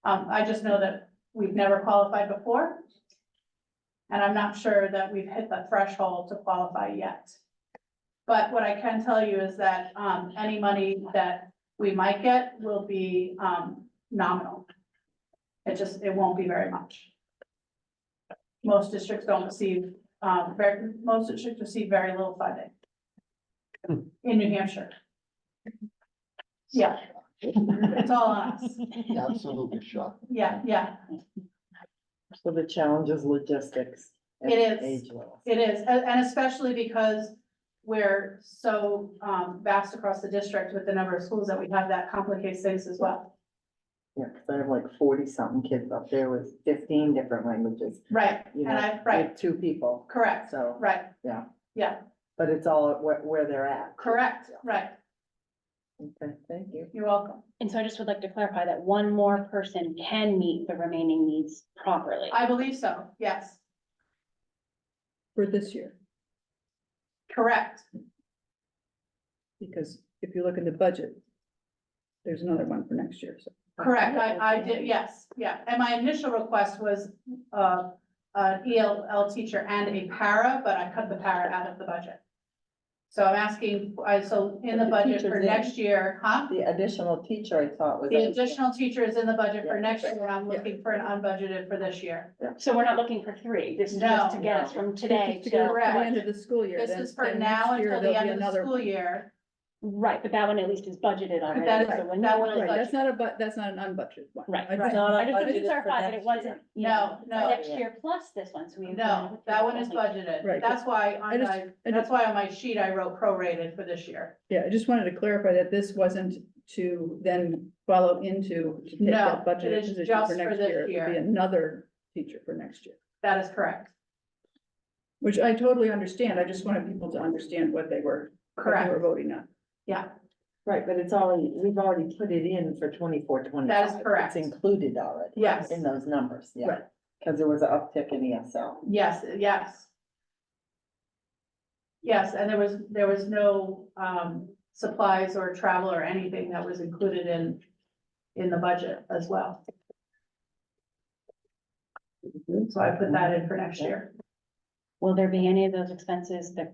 I just know that we've never qualified before. And I'm not sure that we've hit the threshold to qualify yet. But what I can tell you is that, any money that we might get will be, nominal. It won't be very much. Most districts don't receive, most districts receive very little funding. In New Hampshire. Yeah. It's all on us.
Absolutely shocked.
Yeah, yeah,
So the challenge is logistics. and
It is.
age levels.
it is, and especially because we're so, vast across the district with the number of schools that we have, that complicates things as well.
Yeah, because I have like 40-something kids up there with 15 different languages,
Right,
you
and
know,
right,
with 2 people,
correct,
so,
right,
yeah.
yeah,
But it's all at where they're at.
correct, right,
Okay, thank you.
you're welcome.
And so I just would like to clarify that one more person can meet the remaining needs properly.
I believe so, yes,
For this year,
correct,
because if you look in the budget, there's another one for next year, so.
correct, I did, yes, yeah, and my initial request was, an ELL teacher and a para, but I cut the para out of the budget. So I'm asking, so in the
But the
budget
teacher's
for
in.
next year, huh?
The additional teacher I thought was.
The additional teacher is in the budget for
Yeah.
next year, and I'm looking for an unbudgeted for this year.
So we're not looking for 3. This is just to
No,
get us
no.
from today
To go
to,
to the end of the school year.
This
then-
is for
then
now
next year
until the
there'll be
end of the
another
school
one.
year.
right, but that one at least is budgeted already.
That is-
So when
that
you
one
want
is
to-
Right, that's not an unbudgeted one.
Right,
I
right.
just-
Not
I just need
budgeted
to
for
clarify that it
next
wasn't.
year.
No, no.
Next year plus this one, so we.
No, that one is budgeted.
Right.
That's why
I
on
just-
my,
I
that's
just-
why on my sheet I wrote prorated for this year.
Yeah, I just wanted to clarify that this wasn't to then follow into to take
No,
that budget
it is
position
just
for
for
next
this
year. It would be
year.
another teacher for next year,
That is correct.
which I totally understand. I just wanted people to understand what they were
Correct.
voting on.
Yeah,
Right, but it's already, we've already put it in for 24-25.
That is correct.
It's included already.
Yes.
In those numbers, yeah.
Right.
Because there was an uptick in ESL.
yes, yes. Yes, and there was no, supplies or travel or anything that was included in the budget as well. So I put that in for next year.
Will there be any of those expenses that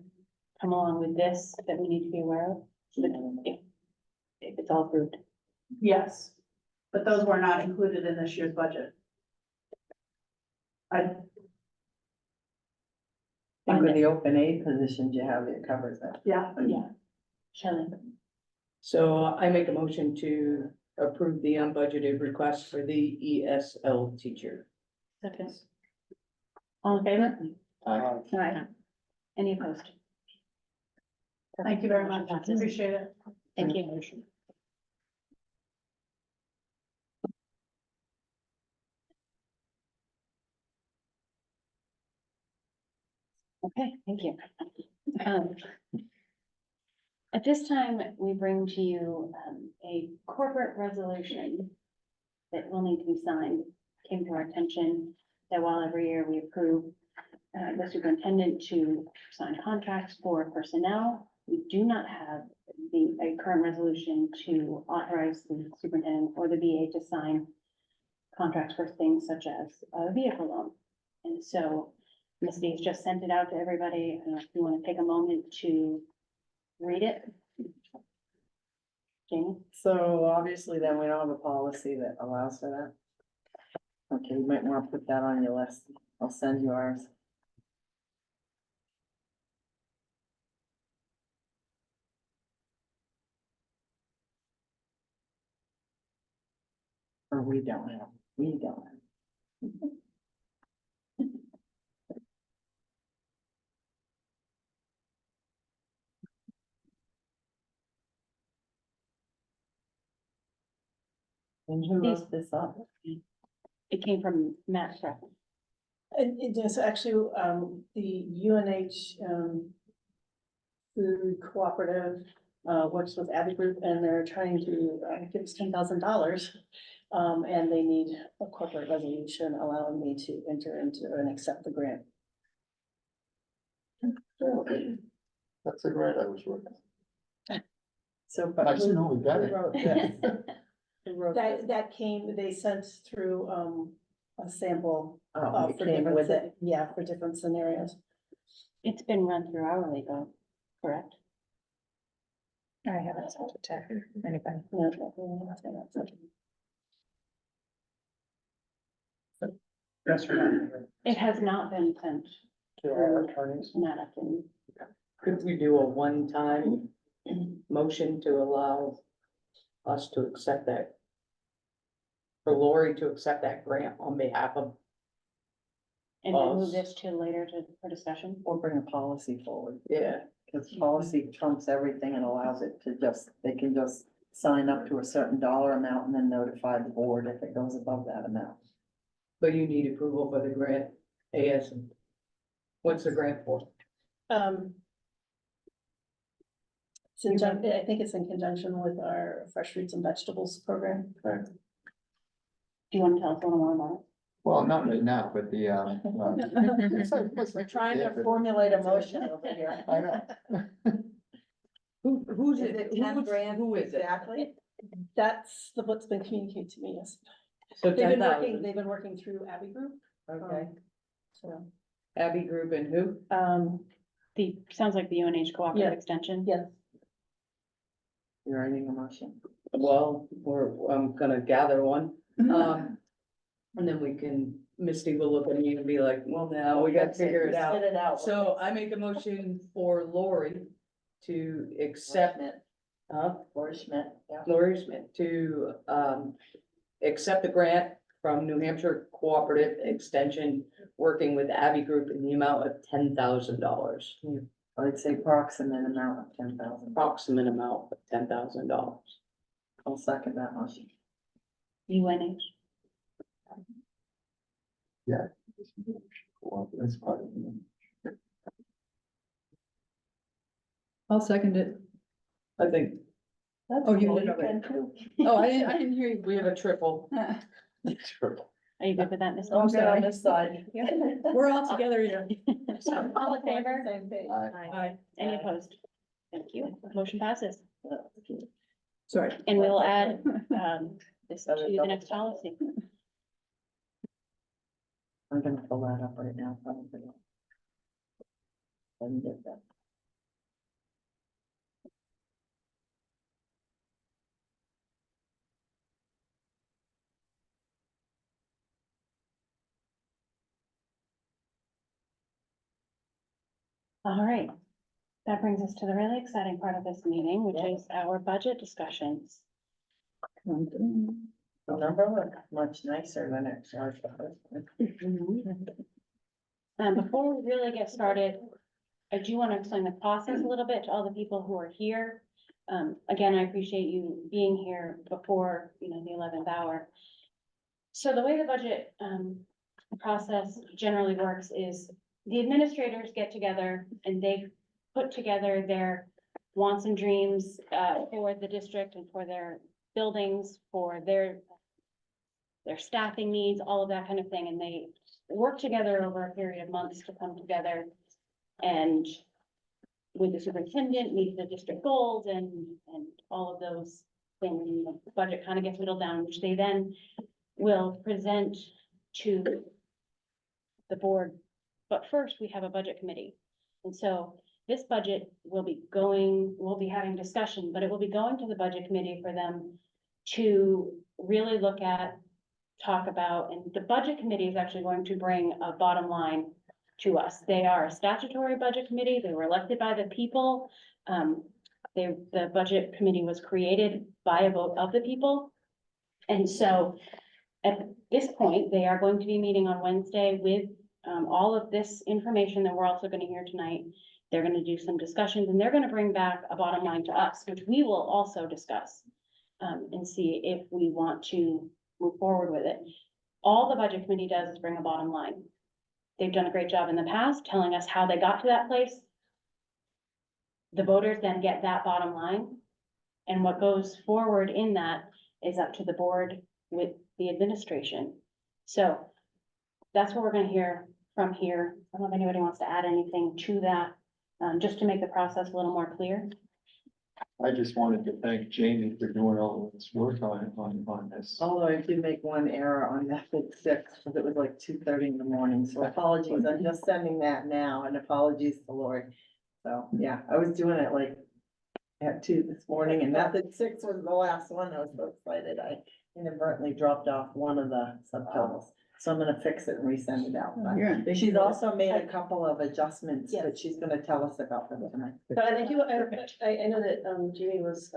come along with this that we need to be aware of? If it's all approved.
Yes, but those were not included in this year's budget.
I think with the open aid positions you have, it covers that.
Yeah,
Yeah. Shelley,
So I make a motion to approve the unbudgeted request for the ESL teacher.
okay. All in favor?
Aye.
Any opposed?
thank you very much.
Passes.
Appreciate it.
Thank you. Okay, thank you. Um, At this time, we bring to you a corporate resolution that will need to be signed. Came to our attention that while every year we approve the superintendent to sign contracts for personnel, we do not have a current resolution to authorize the superintendent or the VA to sign contracts for things such as a vehicle loan. And so Ms. Dees just sent it out to everybody. I don't know if you want to take a moment to read it. Jamie?
So obviously then we don't have a policy that allows for that. Okay, you might want to put that on your list. I'll send you ours. Or we don't have. And who wrote this up?
It came from Matt Freck.
And it is actually, the UNH, food cooperative, works with Abbey Group and they're trying to, give us $10,000. And they need a corporate resolution allowing me to enter into and accept the grant.
That's a grant I was working.
So, but
Nice to know we got
who
it.
wrote this? Who wrote this?
That came, they sent through, a sample,
Oh, it
for
came
different,
with it.
yeah, for different scenarios.
It's been run through our legal, correct?
I haven't sent it to anybody.
Yes or no?
It has not been sent
To our attorneys.
Matt and
Could we do a one-time motion to allow us to accept that? For Lori to accept that grant on behalf of,
and then
Us.
move this to later for discussion.
Or bring a policy forward,
yeah,
because policy trumps everything and allows it to just, they can just sign up to a certain dollar amount and then notify the board if it goes above that amount.
but you need approval for the grant, AS. What's the grant for?
I think it's in conjunction with our fresh fruits and vegetables program.
Do you want to tell us a little more about it?
Well, not right now, but the,
We're trying to formulate a motion over here.
I know.
Who's
Is
it?
it 10 grand?
Who is it?
Exactly.
That's what's been communicated to me, yes.
So
They've been
10,000.
they've been working through Abbey Group,
Okay.
so,
Abbey Group and who?
Sounds like the UNH cooperative
Yeah.
extension.
yes.
You're writing a motion.
Well, I'm gonna gather one. And then we can, Misty will look at me and be like, well, now we gotta figure it out.
Spit it out.
So I make a motion for Lori to accept,
Or Schmidt, yeah.
Lori Smith to, accept the grant from New Hampshire Cooperative Extension, working with Abbey Group in the amount of $10,000.
I'd say approximate amount of 10,000.
Approximate amount of $10,000.
I'll second that motion.
UNH.
Well, that's part of it.
I'll second it.
I think,
Oh, you did already. Oh, I didn't hear you.
we have a triple.
Sure.
Are you good with that, Ms.
I'm
Good on
sorry.
this side.
We're all together here.
All in favor?
Same page.
Aye.
Any opposed? Thank you. Motion passes.
Sorry.
And we will add, this to the next policy.
I'm gonna fill that up right now, probably. Let me get that.
All right. That brings us to the really exciting part of this meeting, which is our budget discussions.
The number look much nicer than it was.
Before we really get started, I do want to explain the process a little bit to all the people who are here. Again, I appreciate you being here before, the 11th hour. So the way the budget, process generally works is the administrators get together and they put together their wants and dreams, for the district and for their buildings, for their staffing needs, all of that kind of thing, and they work together over a period of months to come together and with the superintendent, meet the district goals and all of those things, and the budget kind of gets whittled down, which they then will present to the board. But first, we have a budget committee. And so this budget we'll be having discussion, but it will be going to the budget committee for them to really look at, talk about, and the budget committee is actually going to bring a bottom line to us. They are a statutory budget committee. They were elected by the people. The budget committee was created by a vote of the people. And so at this point, they are going to be meeting on Wednesday with all of this information that we're also going to hear tonight. They're going to do some discussions and they're going to bring back a bottom line to us, which we will also discuss. and see if we want to move forward with it. All the budget committee does is bring a bottom line. They've done a great job in the past telling us how they got to that place. The voters then get that bottom line. And what goes forward in that is up to the board with the administration. So that's what we're gonna hear from here. I don't know if anybody wants to add anything to that, just to make the process a little more clear.
I just wanted to thank Jamie for doing all this work on this.
Although I did make one error on method 6, because it was like 2:30 in the morning, so apologies, I'm just sending that now, and apologies to Lori. So, yeah, I was doing it like at 2 this morning, and method 6 was the last one, I was so excited, I inadvertently dropped off one of the subtotals. So I'm gonna fix it and resend it out, but
You're on big
she's
board.
also made a couple of adjustments
Yes.
that she's gonna tell us about them tonight.
But I do, I know that, Jamie was,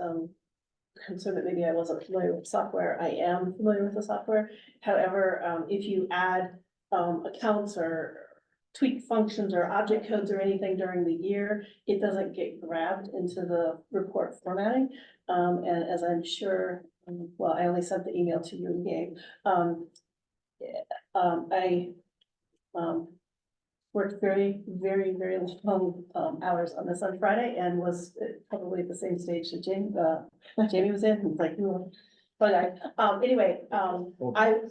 concerned that maybe I wasn't familiar with software. I am familiar with the software. However, if you add, accounts or tweak functions or object codes or anything during the year, it doesn't get grabbed into the report formatting. And as I'm sure, well, I only sent the email to you and Gabe. I worked very long hours on this on Friday and was probably at the same stage that Jamie was in, and like, "Ooh." But anyway, I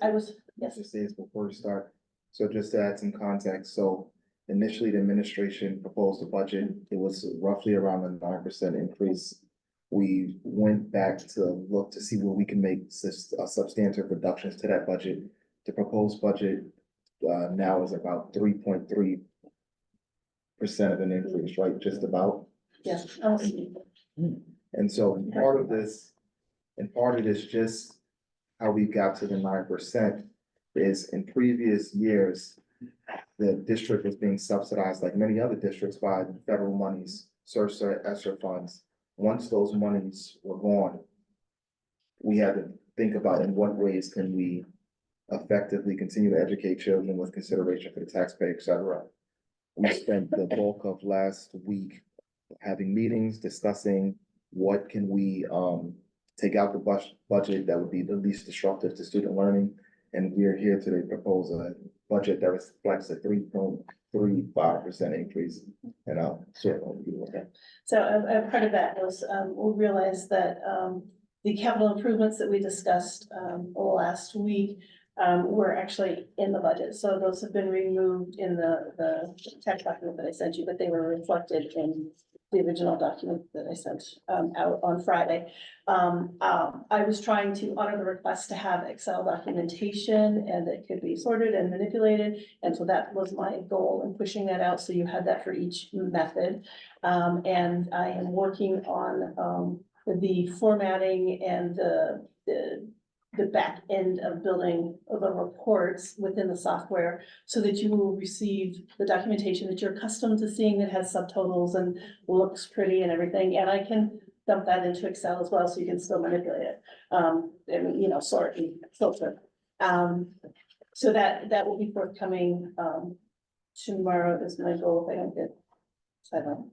was, yes.
Just say this before we start. So just to add some context, so initially the administration proposed a budget, it was roughly around a 9% increase. We went back to look to see where we can make substantive reductions to that budget. The proposed budget now is about 3.3% of an increase, right? Just about.
Yes.
And so part of this, just how we got to the 9% is in previous years, the district was being subsidized like many other districts by federal monies, SRSA, ESSER funds. Once those monies were gone, we had to think about in what ways can we effectively continue to educate children with consideration for the taxpayer, et cetera. We spent the bulk of last week having meetings, discussing what can we take out the budget that would be the least disruptive to student learning. And we're here today to propose a budget that reflects a 3.35% increase. And I'll certainly do that.
So part of that was, we realized that the capital improvements that we discussed last week were actually in the budget. So those have been removed in the text document that I sent you, but they were reflected in the original document that I sent out on Friday. I was trying to honor the request to have Excel documentation and it could be sorted and manipulated. And so that was my goal in pushing that out. So you had that for each method. And I am working on the formatting and the back end of building the reports within the software so that you will receive the documentation that you're accustomed to seeing that has subtotals and looks pretty and everything. And I can dump that into Excel as well, so you can still manipulate it. And, you know, sort and filter. So that will be forthcoming, tomorrow is my goal, if I don't get sidelined.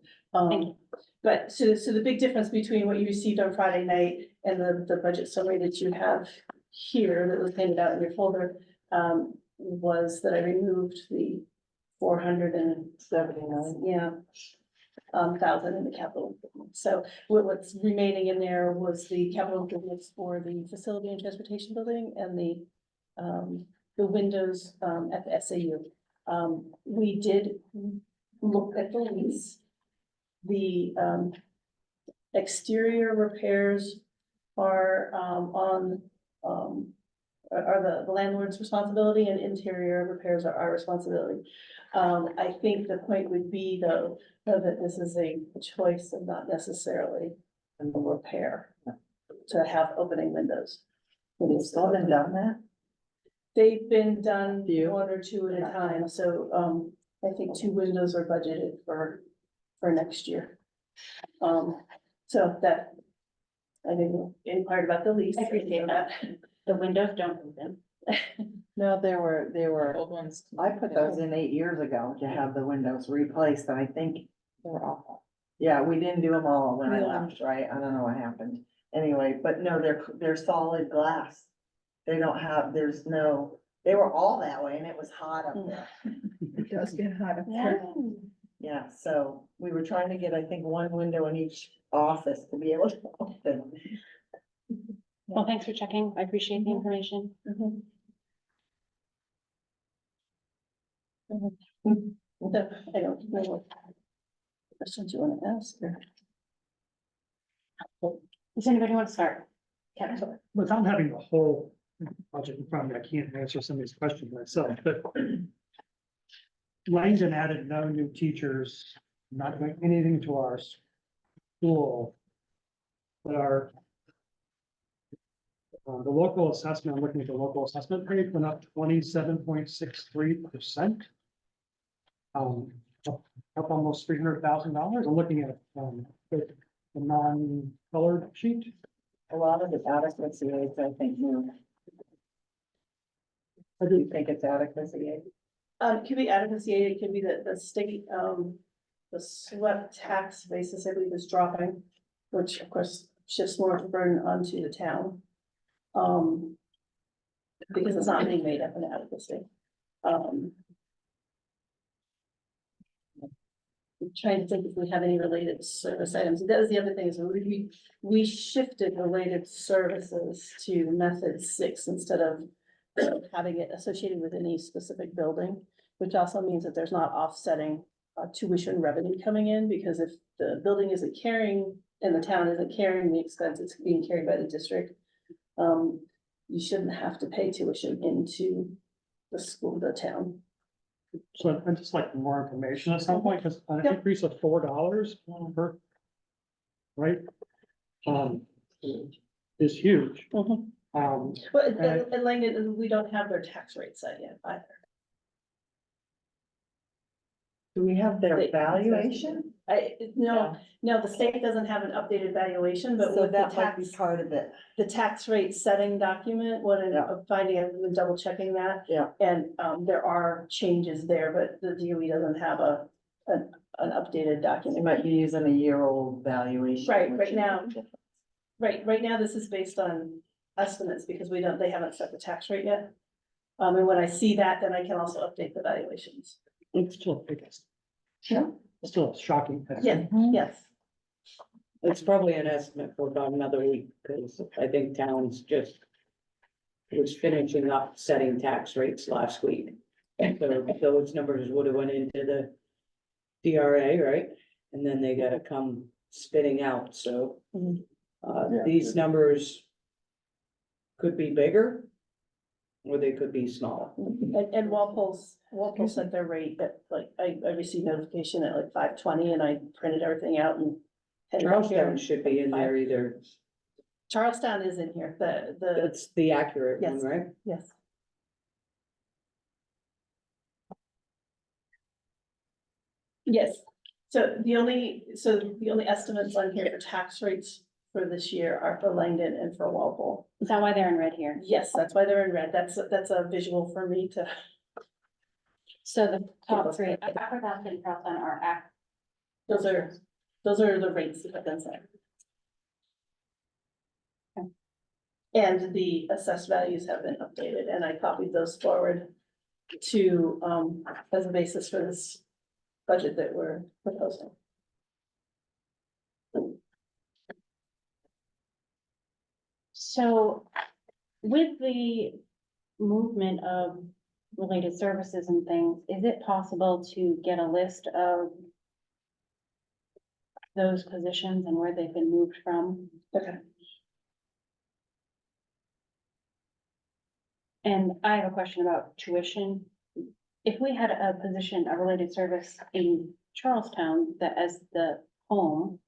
Thank you.
But so the big difference between what you received on Friday night and the budget summary that you have here that was handed out in your folder, was that I removed the 479, yeah, thousand in the capital improvement. So what's remaining in there was the capital improvements for the facility and transportation building and the windows at the SAU. We did look at the lease. The exterior repairs are the landlord's responsibility, and interior repairs are our responsibility. I think the point would be though, that this is a choice and not necessarily a repair to have opening windows.
It's all been done that?
They've been done
Few.
one or two at a time, so I think 2 windows are budgeted for next year. So that, I didn't inquire about the lease.
I appreciate that. The windows don't move them.
No, they were,
Old ones.
I put those in 8 years ago to have the windows replaced, and I think they were awful. Yeah, we didn't do them all when I left, right? I don't know what happened. anyway, but no, they're solid glass. They don't have, they were all that way and it was hot up there.
It does get hot up
Yeah.
there.
Yeah, so we were trying to get, I think, one window in each office to be able to open.
Well, thanks for checking. I appreciate the information.
I don't know what questions you want to ask or.
Does anybody want to start? Kevin?
Without having the whole budget in front of me, I can't answer some of these questions myself, but Langdon added no new teachers, not doing anything to our school. But our the local assessment, I'm looking at the local assessment rate, went up 27.63%. Up almost $300,000. I'm looking at the non-colored sheet.
A lot of the adequacy aids, I think, new. Or do you think it's adequacy aid?
It could be adequacy aid, it could be the state, the SWEP tax basis, I believe, is dropping, which of course shifts more of the burden onto the town. Because it's not being made up in adequacy. I'm trying to think if we have any related service items. That was the other thing is we shifted related services to method 6 instead of having it associated with any specific building, which also means that there's not offsetting tuition revenue coming in, because if the building isn't carrying and the town isn't carrying the expense, it's being carried by the district. You shouldn't have to pay tuition into the school, the town.
So I'd just like more information at some point, because an
Yep.
increase of $4 per, right? Is huge.
Well, and Langdon, we don't have their tax rate set yet either.
Do we have their
They-
valuation?
No, the state doesn't have an updated valuation, but
So
with the
that might be
tax,
part of it.
the tax rate setting document, what ended up finding, I've been double checking that.
Yeah.
And, there are changes there, but the DOE doesn't have an updated
You
document.
might be using a year-old valuation.
Right,
which
right
is
now.
different.
Right now, this is based on estimates because they haven't set the tax rate yet. And when I see that, then I can also update the valuations.
It's still a big estimate.
Yeah.
It's still a shocking.
Yeah,
estimate.
yes.
It's probably an estimate for about another week, because I think towns just was finishing up setting tax rates last week. And so those numbers would have went into the DRA, right? And then they gotta come spitting out, so. These numbers could be bigger, or they could be smaller.
And Walpole set their rate at like, I received notification at like 5:20 and I printed everything out and. headed up here.
Charlestown should be in there either,
Charlestown is in here, the,
that's the accurate one,
Yes.
right?
yes. Yes, so the only estimates on here for tax rates for this year are for Langdon and for Walpole.
Is that why they're in red here?
Yes, that's why they're in red. That's a visual for me to.
So the top three, Aqueduct and Charlestown are
Those are the rates that have been set.
Okay.
And the assessed values have been updated, and I copied those forward to, as a basis for this budget that we're proposing.
So with the movement of related services and things, is it possible to get a list of those positions and where they've been moved from?
Okay.
And I have a question about tuition. If we had a position, a related service in Charlestown that as the home,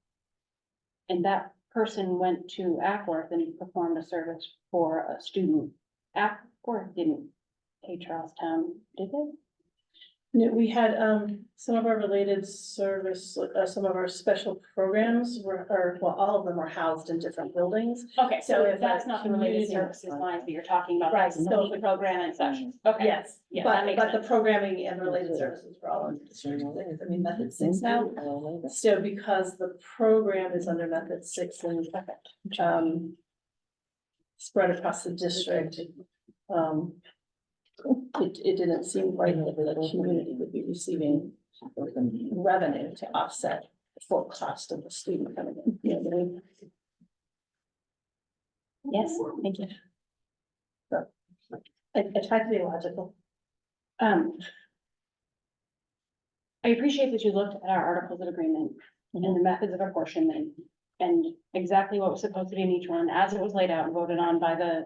and that person went to Ackworth and performed a service for a student, Ackworth didn't pay Charlestown, did they?
No, we had, some of our related service, some of our special programs were, or, well, all of them are housed in different buildings.
Okay,
So
so
if
that's
a
not the related
community-
services lines that you're talking about,
Right,
that's the
so-
LEAP program and such. Okay.
Yes,
Yeah, that
but,
makes
but the
sense.
programming and related services were all under district, I mean, method six now. So because the program is under method six and, spread across the district, it didn't seem right that the community would be receiving revenue to offset the full cost of the student coming in. You know what I mean?
Yes, thank you.
I tried to be logical.
I appreciate that you looked at our articles of agreement and the methods of apportionment and exactly what was supposed to be in each one as it was laid out and voted on by the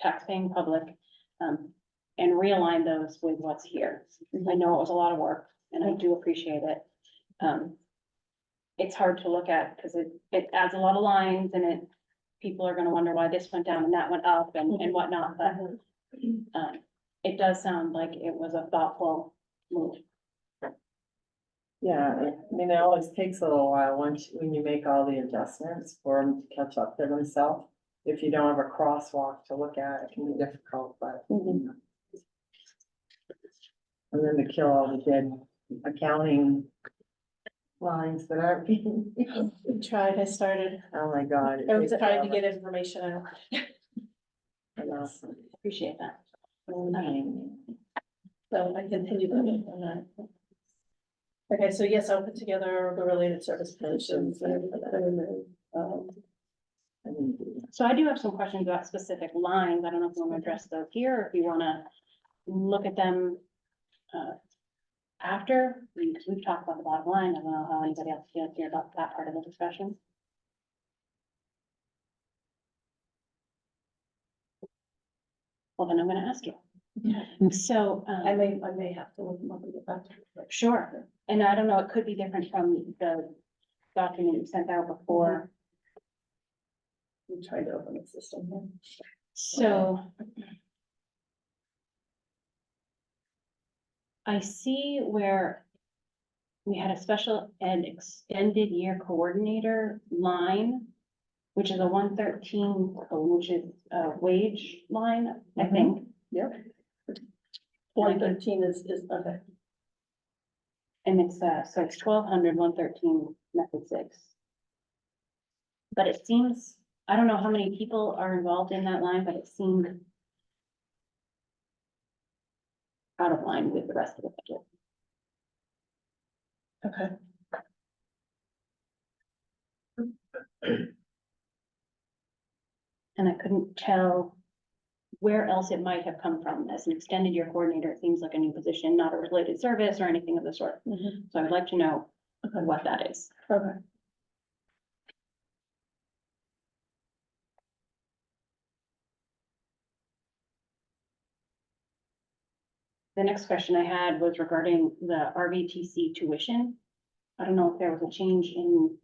taxpaying public. And realign those with what's here. I know it was a lot of work and I do appreciate it. It's hard to look at because it adds a lot of lines and people are gonna wonder why this went down and that went up and whatnot, but it does sound like it was a thoughtful move.
Yeah, I mean, it always takes a little while when you make all the adjustments for them to catch up to themselves. If you don't have a crosswalk to look at, it can be difficult, but. And then to kill all the dead accounting lines that aren't being.
I started,
Oh, my God. it
I was
takes
trying to
forever.
get information out.
I know.
Appreciate that.
So I continue on that. Okay, so yes, I'll put together the related service positions and,
So I do have some questions about specific lines. I don't know if you want to address those here or if you want to look at them after. We've talked about the bottom line. I don't know how anybody else feels here about that part of the discussion. Well, then I'm going to ask you. So,
I may have to look them up and get back to you.
sure. And I don't know, it could be different from the document you sent out before.
I'm trying to open the system here.
So I see where we had a special ed extended year coordinator line, which is a 113, which is a wage line, I think.
Yep. 113 is, okay.
And it's, so it's 1,200, 113, method 6. But it seems, I don't know how many people are involved in that line, but it seemed out of line with the rest of the budget.
Okay.
And I couldn't tell where else it might have come from. As an extended year coordinator, it seems like a new position, not a related service or anything of the sort. So I'd like to know what that is.
Okay.
The next question I had was regarding the RVTC tuition. I don't know if there was a change in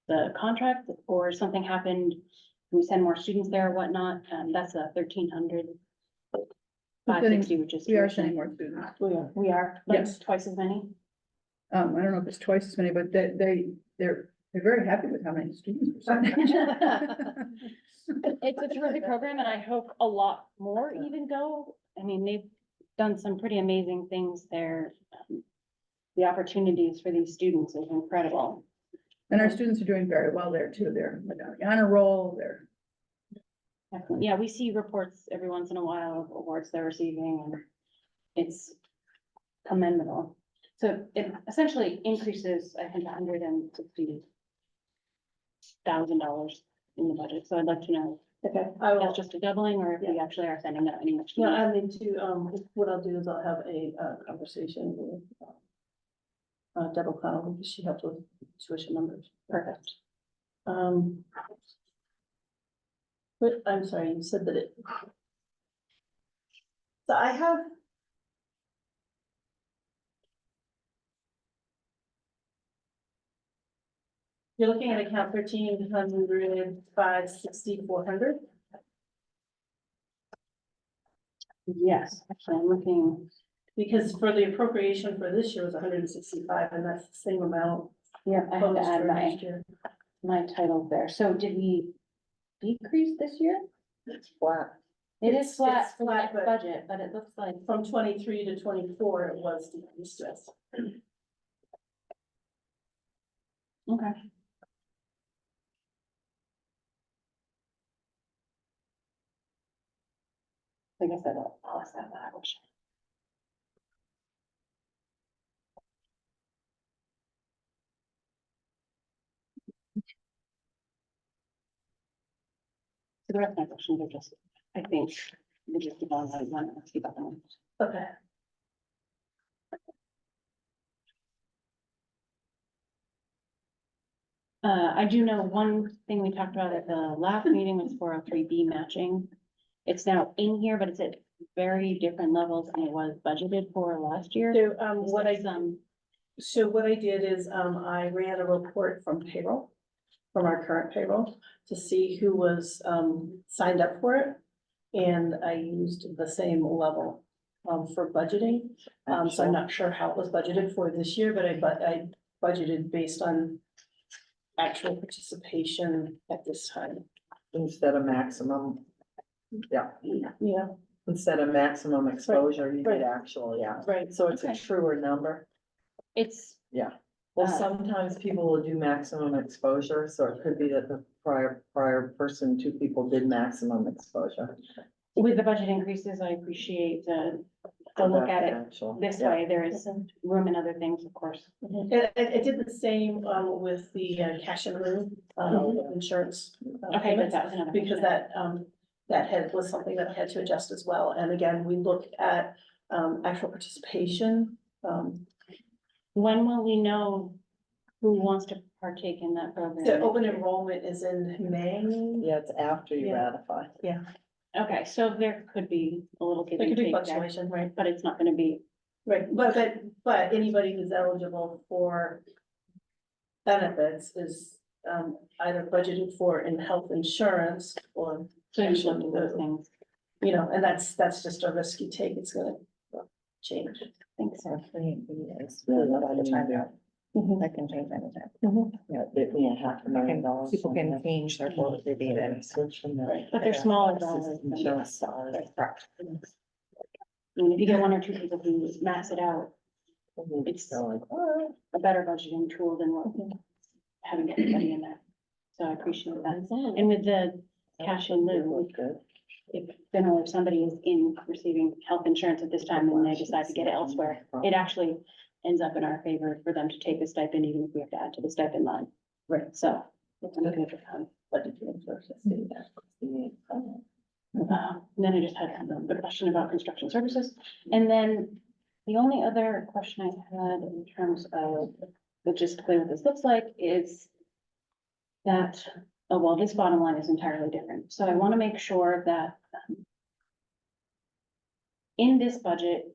the contract or something happened. We send more students there or whatnot. That's a 1,300. 560, which is.
We are
tuition.
sending more students.
We are, like
Yes.
twice as many.
I don't know if it's twice as many, but they're very happy with how many students we're sending.
It's a terrific program and I hope a lot more even go. I mean, they've done some pretty amazing things there. The opportunities for these students is incredible.
And our students are doing very well there too. They're like on the honor roll, they're.
Excellent. Yeah, we see reports every once in a while of awards they're receiving and it's commendable. So it essentially increases, I think, $160,000 in the budget. So I'd like to know
Okay,
if
I will,
that's just a doubling or if we actually are sending that many much.
no, I need to, what I'll do is I'll have a, conversation with, Deborah Connell, because she helps with tuition numbers.
Perfect.
But I'm sorry, you said that it. So I have. You're looking at account 1,300, 560, 400.
Yes, actually, I'm looking
Because for the appropriation for this year was 165, and that's the same amount.
Yeah, I had to
proposed
add
for
my,
next year.
my title there. So did we decrease this year?
It's flat.
It
It's-
is flat
it's
for the
flat,
next
but-
budget, but it looks like,
From 23 to 24, it was decreased, yes.
okay. I guess I'll ask that language. So the rest of my questions are just, I think, we just keep on, like, let's keep up on.
Okay.
I do know one thing we talked about at the last meeting was 403B matching. It's now in here, but it's at very different levels than it was budgeted for last year.
So,
Is
what
there
I
some-
So what I did is, I ran a report from payroll, from our current payroll, to see who was, signed up for it. And I used the same level, for budgeting. So I'm not sure how it was budgeted for this year, but I budgeted based on actual participation at this time.
Instead of maximum, yeah,
Yeah,
instead of maximum exposure, you
right.
did actual, yeah.
right.
So it's a
Okay.
truer number.
It's,
Well,
Uh,
sometimes people will do maximum exposure, so it could be that the prior person, two people did maximum exposure.
with the budget increases, I appreciate the look at it
Actual,
this
yeah.
way. There is room in other things, of course.
And I did the same, with the cash and lieu, insurance.
Okay, but
payments.
that was another.
Because
question.
that was something that I had to adjust as well. And again, we looked at, actual participation.
When will we know who wants to partake in that program?
The open enrollment is in May.
Yeah, it's after you
Yeah.
ratify.
Okay, so there could be a little give
There
and
could be
take there,
fluctuation, right?
but it's not gonna be,
Right, but anybody who's eligible for benefits is, either budgeted for in health insurance or,
so you looked at those things.
you know, and that's just a risk you take. It's gonna change.
Thanks, sir.
It's really not the time out.
That can change anytime.
Yeah, $500,000.
People can change their quota to be then.
Switch from that.
But they're smaller dollars.
Insurance.
I mean, if you get one or two people who max it out, it's
So like,
a better budgeting tool than what having everybody in there. So I appreciate that. And with the cash in lieu,
good.
if somebody is in receiving health insurance at this time and they decide to get it elsewhere, it actually ends up in our favor for them to take the stipend, even if we have to add to the stipend line.
Right.
So. It's a good then I just had the question about construction services. And then the only other question I had in terms of logistically what this looks like is that, oh, well, this bottom line is entirely different. So I want to make sure that in this budget,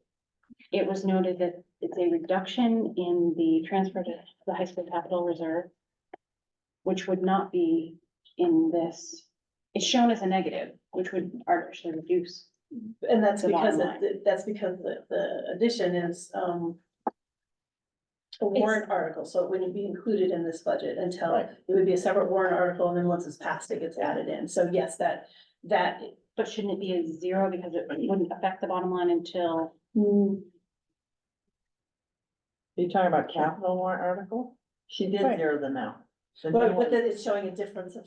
it was noted that it's a reduction in the transfer to the high school capital reserve, which would not be in this. It's shown as a negative, which would artificially reduce.
And that's
The
because,
bottom line.
that's because the addition is, a warrant article, so it wouldn't be included in this budget until,
Right.
it would be a separate warrant article, and then once it's passed, it gets added in. So yes, that,
But shouldn't it be a zero because it wouldn't affect the bottom line until?
You talking about capital warrant article? She did
Right.
zero them out. The new
but
one-
then it's showing a difference of,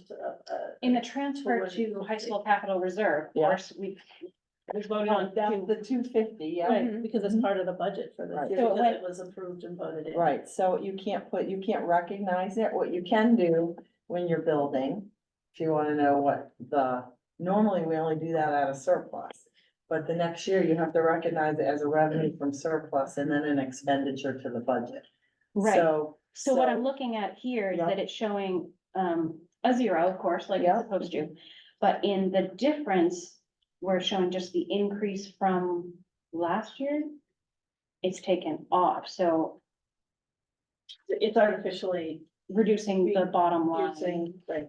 In the transfer to high school capital reserve, of
Yeah.
course, we voted on
Down
two.
the 250, yeah.
right, because it's part of the budget for
Right.
this,
So it
because
went-
it was approved and voted in.
Right, so you can't recognize it. What you can do when you're building, if you wanna know what normally we only do that out of surplus. But the next year you have to recognize it as a revenue from surplus and then an expenditure to the budget.
Right.
So.
So what I'm looking at here is
Yeah.
that it's showing a zero, of course, like
Yeah.
it's supposed to. But in the difference, we're showing just the increase from last year. It's taken off, so
It's artificially
reducing the bottom line.
using, right.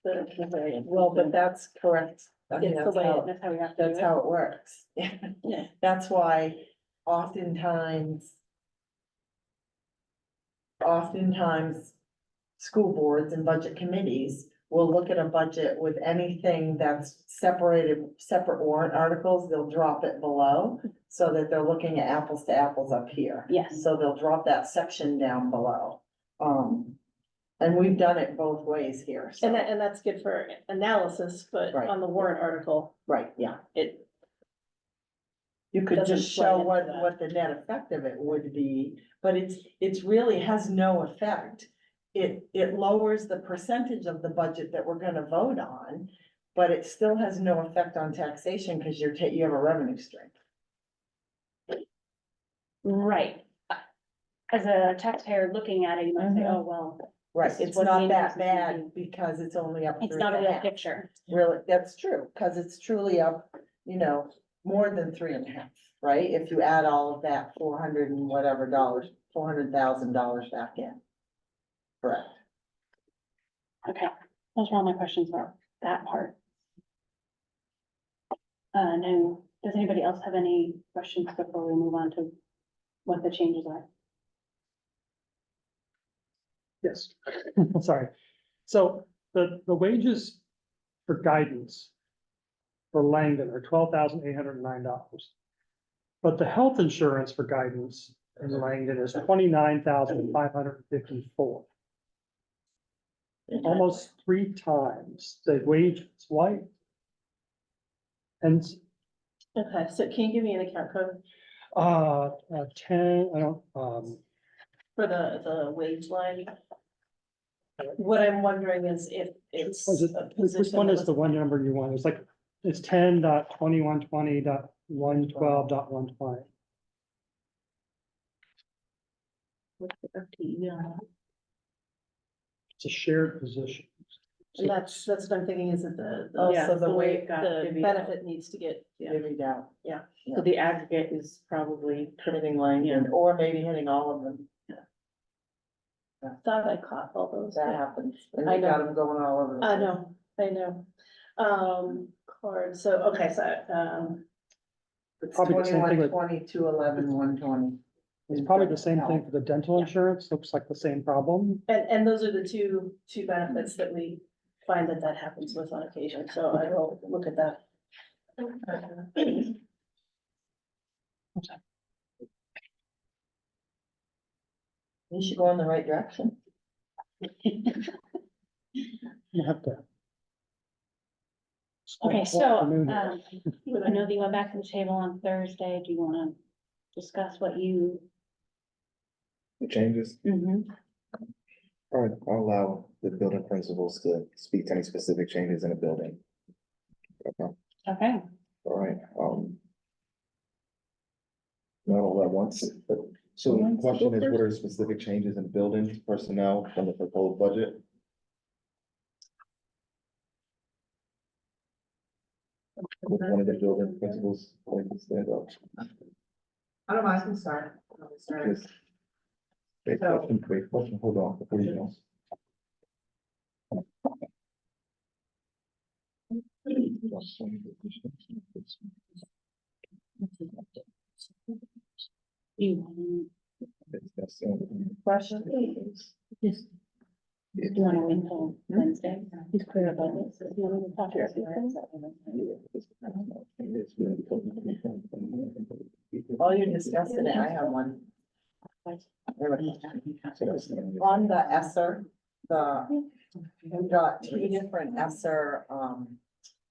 The variance.
Well, but that's correct. I mean,
It's the
that's
way
how,
That's how we have to do
that's
it.
how it works.
Yeah.
That's why oftentimes school boards and budget committees will look at a budget with anything that's separate warrant articles, they'll drop it below, so that they're looking at apples to apples up here.
Yes.
So they'll drop that section down below. And we've done it both ways here, so.
And that's good for analysis, but
Right.
on the warrant article,
Right, yeah.
it,
You could
Doesn't
just
play
show
into
what,
that.
what the net effect of it would be, but it's really has no effect. It lowers the percentage of the budget that we're gonna vote on, but it still has no effect on taxation, because you have a revenue stream.
Right. As a taxpayer looking at it, you might say, oh, well,
Right,
This is
it's
what the
not
increase
that
is gonna
bad, because it's only up.
it's
three
not a
and
real
half.
picture.
Really, that's true, because it's truly up, more than 3.5, right? If you add all of that $400,000 back in. Correct.
Okay, those were all my questions about that part. No, does anybody else have any questions before we move on to what the changes are?
Yes, sorry. So the wages for guidance for Langdon are $12,809. But the health insurance for guidance in Langdon is $29,554. Almost 3 times the wages, why? And,
okay, so can you give me an account code
10, I don't,
for the wage line? What I'm wondering is if it's
was it,
a
which
position.
one
that
is
was-
the one number you want? It's like, it's 10.2120.112.120.
What's the FTE on that?
It's a shared position.
And that's what I'm thinking, is that the,
Oh,
Yeah,
so the
the way
way
it got
the
divvied out.
benefit needs to get,
divvied out,
So the aggregate is probably,
hitting Langdon, or maybe hitting all of them,
thought I caught all those.
that
but-
happens, and
I
you got
know.
them going all over. the
I
place.
know. Card, so, okay, so,
It's
Probably the same thing with-
21, 20, 211, 120.
It's probably the same thing for the dental insurance, looks like the same problem.
and those are the two benefits that we find that happens with on occasion, so I will look at that.
You should go in the right direction.
You have to.
Okay, so,
Afternoon.
I know that you went back to the table on Thursday. Do you wanna discuss what you?
The changes, all right, I'll allow the building principals to speak to any specific changes in the building. Okay,
Okay,
all right, not all at once, but, so the question is, what are specific changes in the building personnel from the proposed budget? With one of the building principals, like to stand up.
I don't know, I can start.
Yes. Wait, question, hold on, before you go.
Question?
just, do you wanna wait until Wednesday? He's clear about this. Do you want me to talk to you?
All you discussed today, I have one. On the ESSER, we've got 2 different ESSER,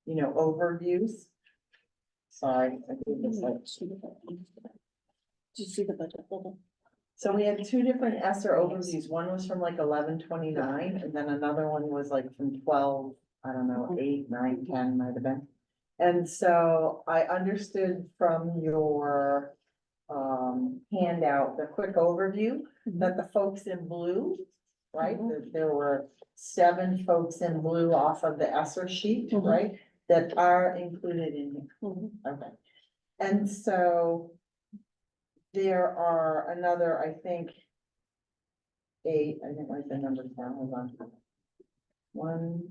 overviews. Sorry, I think it's like.
Did you see the budget? Hold on.
So we had 2 different ESSER overviews. One was from like 11/29, and then another one was like from 12, I don't know, 8, 9, 10 might have been. And so I understood from your handout, the quick overview, that the folks in blue, right? That there were 7 folks in blue off of the ESSER sheet, right? That are included in here. Okay. And so there are another, I think, 8, I didn't write the numbers down, hold on. 1,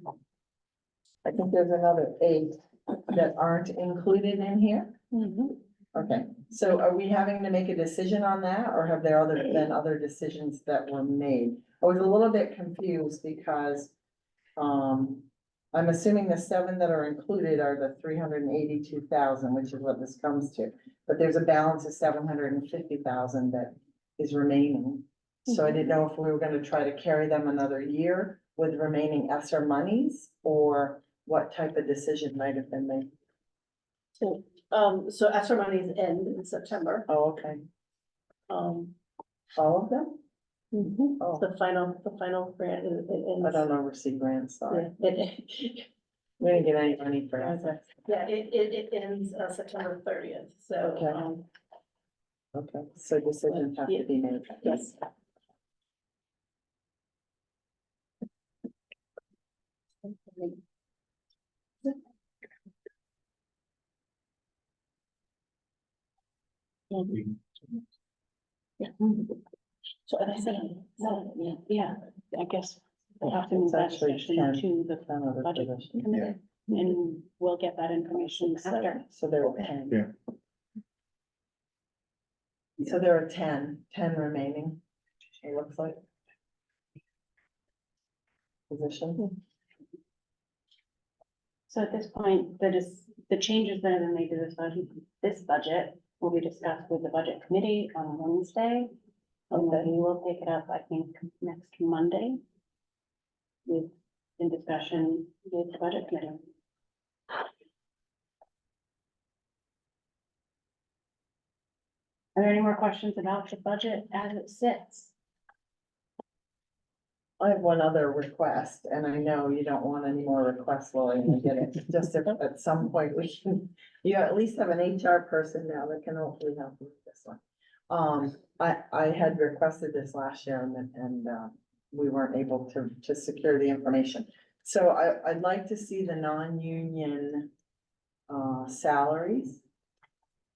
I think there's another 8 that aren't included in here. Okay, so are we having to make a decision on that, or have there been other decisions that were made? I was a little bit confused because, I'm assuming the 7 that are included are the 382,000, which is what this comes to. But there's a balance of 750,000 that is remaining. So I didn't know if we were gonna try to carry them another year with remaining ESSER monies, or what type of decision might have been made.
So extra monies end in September.
Oh, okay.
Um,
All of them? Oh.
the final grant is.
I don't oversee grants, sorry. We didn't get any money for that.
Yeah, it ends September 30th, so.
Okay. Okay, so decisions have to be made.
Yes.
Yeah. So as I said, yeah, I guess we'll have to move that discussion to the budget committee, and we'll get that information after.
So there were 10.
Yeah.
So there are 10 remaining, it looks like. Position.
So at this point, the changes that have been made to this budget will be discussed with the budget committee on Wednesday. And then we will take it up, I think, next Monday in discussion with the budget committee. Are there any more questions about the budget as it sits?
I have one other request, and I know you don't want any more requests, Lori, and I get it. Just if at some point we can, you at least have an HR person now that can hopefully help you with this one. I had requested this last year and we weren't able to secure the information. So I'd like to see the non-union salaries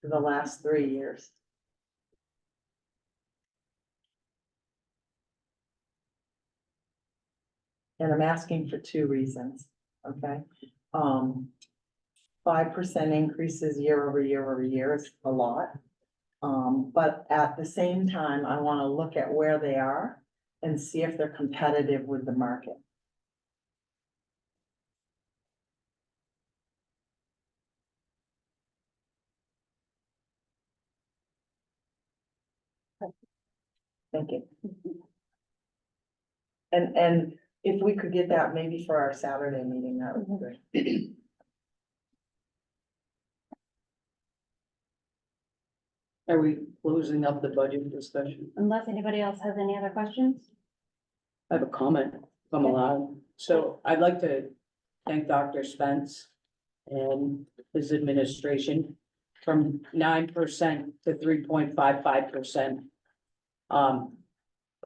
for the last 3 years. And I'm asking for 2 reasons, okay? 5% increases year over year over year is a lot. But at the same time, I wanna look at where they are and see if they're competitive with the market. Thank you. And if we could get that maybe for our Saturday meeting, that would be great.
Are we closing up the budget discussion?
Unless anybody else has any other questions?
I have a comment, if I'm allowed. So I'd like to thank Dr. Spence and his administration from 9% to 3.55%.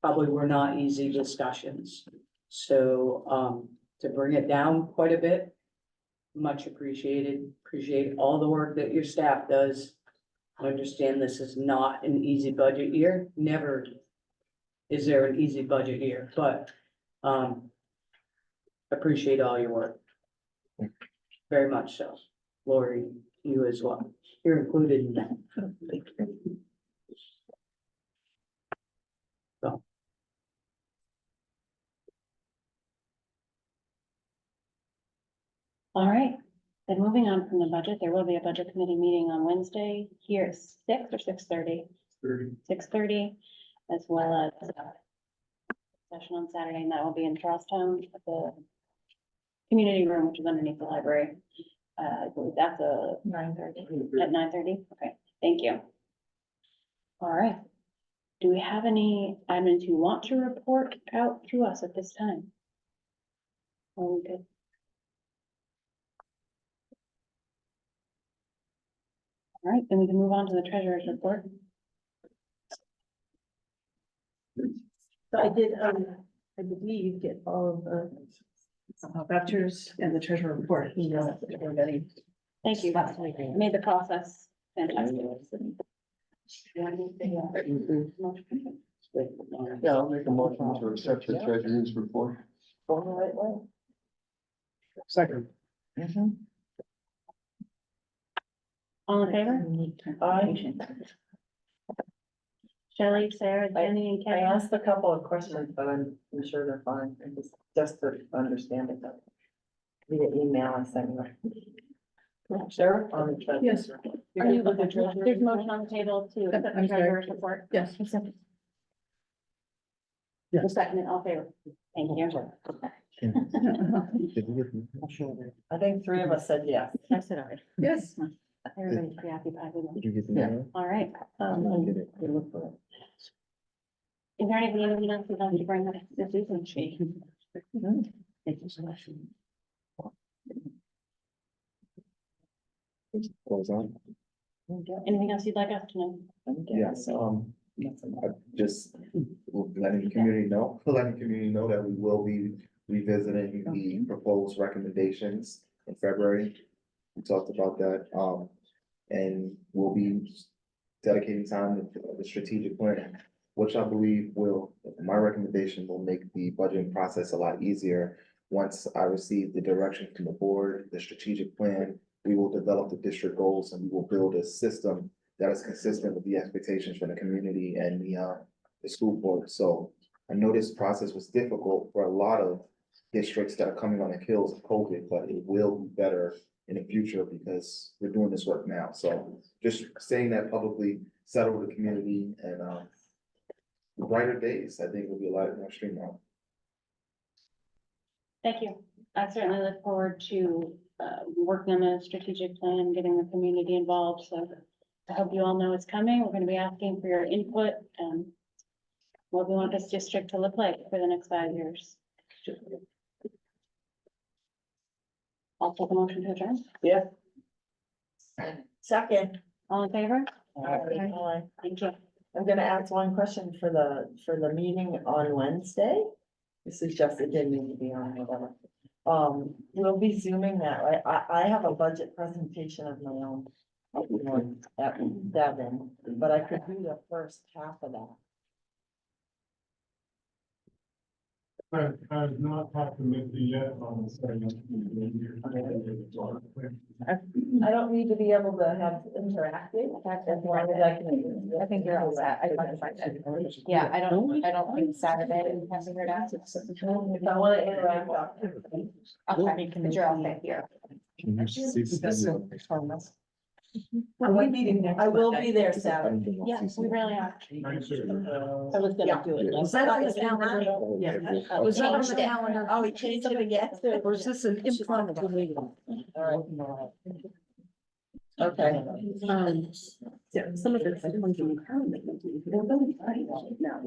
Probably were not easy discussions. So, to bring it down quite a bit, much appreciated. Appreciate all the work that your staff does. I understand this is not an easy budget year. Never is there an easy budget year, but, appreciate all your work. Very much so. Lori, you as well. You're included in that. So.
All right, then moving on from the budget, there will be a budget committee meeting on Wednesday here at 6 or 6:30? 6:30, as well as session on Saturday, and that will be in Charlestown at the community room, which is underneath the library. I believe that's a 9:30. At 9:30, okay, thank you. All right. Do we have any admins who want to report out to us at this time? Oh, we good. All right, then we can move on to the treasurer's report.
So I did, I believe, get all of the vouchers and the treasurer report, everybody.
Thank you. Made the process fantastic.
Yeah, I'll make a motion to accept the treasurer's report.
Going the right way.
Second.
All in favor? Shelley, Sarah, Jenny, and
I
Kevin?
asked a couple of questions, but I'm sure they're fine, and just to understand it. Via email I sent you. Sarah?
Yes.
Are you, there's motion on the table to accept the
I'm sorry.
treasurer's report.
Yes.
The second, all in favor. Thank you.
I think 3 of us said yes.
I said aye.
Yes.
Everybody's preoccupied with
Did
it.
you get the
Yeah.
mail?
All right. Is there anything else you'd like to bring up this evening?
Goes on.
Anything else you'd like us to know?
Yes, I just letting the community know, that we will be revisiting the proposed recommendations in February. We talked about that, and we'll be dedicating time to the strategic plan, which I believe my recommendation will make the budgeting process a lot easier. Once I receive the direction from the board, the strategic plan, we will develop the district goals and we will build a system that is consistent with the expectations from the community and the school board. So I know this process was difficult for a lot of districts that are coming on the heels of COVID, but it will be better in the future because we're doing this work now. So just saying that publicly, settle the community and brighter days, I think will be a lot more streamlined.
Thank you. I certainly look forward to working on a strategic plan, getting the community involved. So I hope you all know it's coming. We're going to be asking for your input and what we want this district to look like for the next 5 years. I'll take a motion to adjourn.
Yeah. Second.
All in favor?
Aye.
Thank you.
I'm gonna ask one question for the meeting on Wednesday. This is just, it didn't need to be on whatever. We'll be zooming that, right? I have a budget presentation of my own. At Devon, but I could do the first half of that.
I've not talked to Missy yet on the second.
I don't need to be able to have interactive, as long as I can.
I think you're all set. I talked about that. Yeah, I don't think Saturday we have figured out.
If I wanna interact.
Okay, but you're all set here.
Can you see?
I will be there Saturday.
Yeah, we really are.
I was gonna do it.
Was that on the calendar?
Yeah.
Was that on the
Changed it.
calendar? Oh, we changed it again?
Or is this an impromptu meeting?
All right. Okay.
Yeah, some of it's like ones in the calendar. They're really funny now.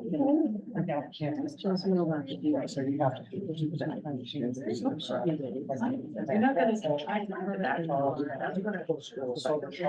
Shows me a lot to do.
So you have to.
You're not gonna. I remember that.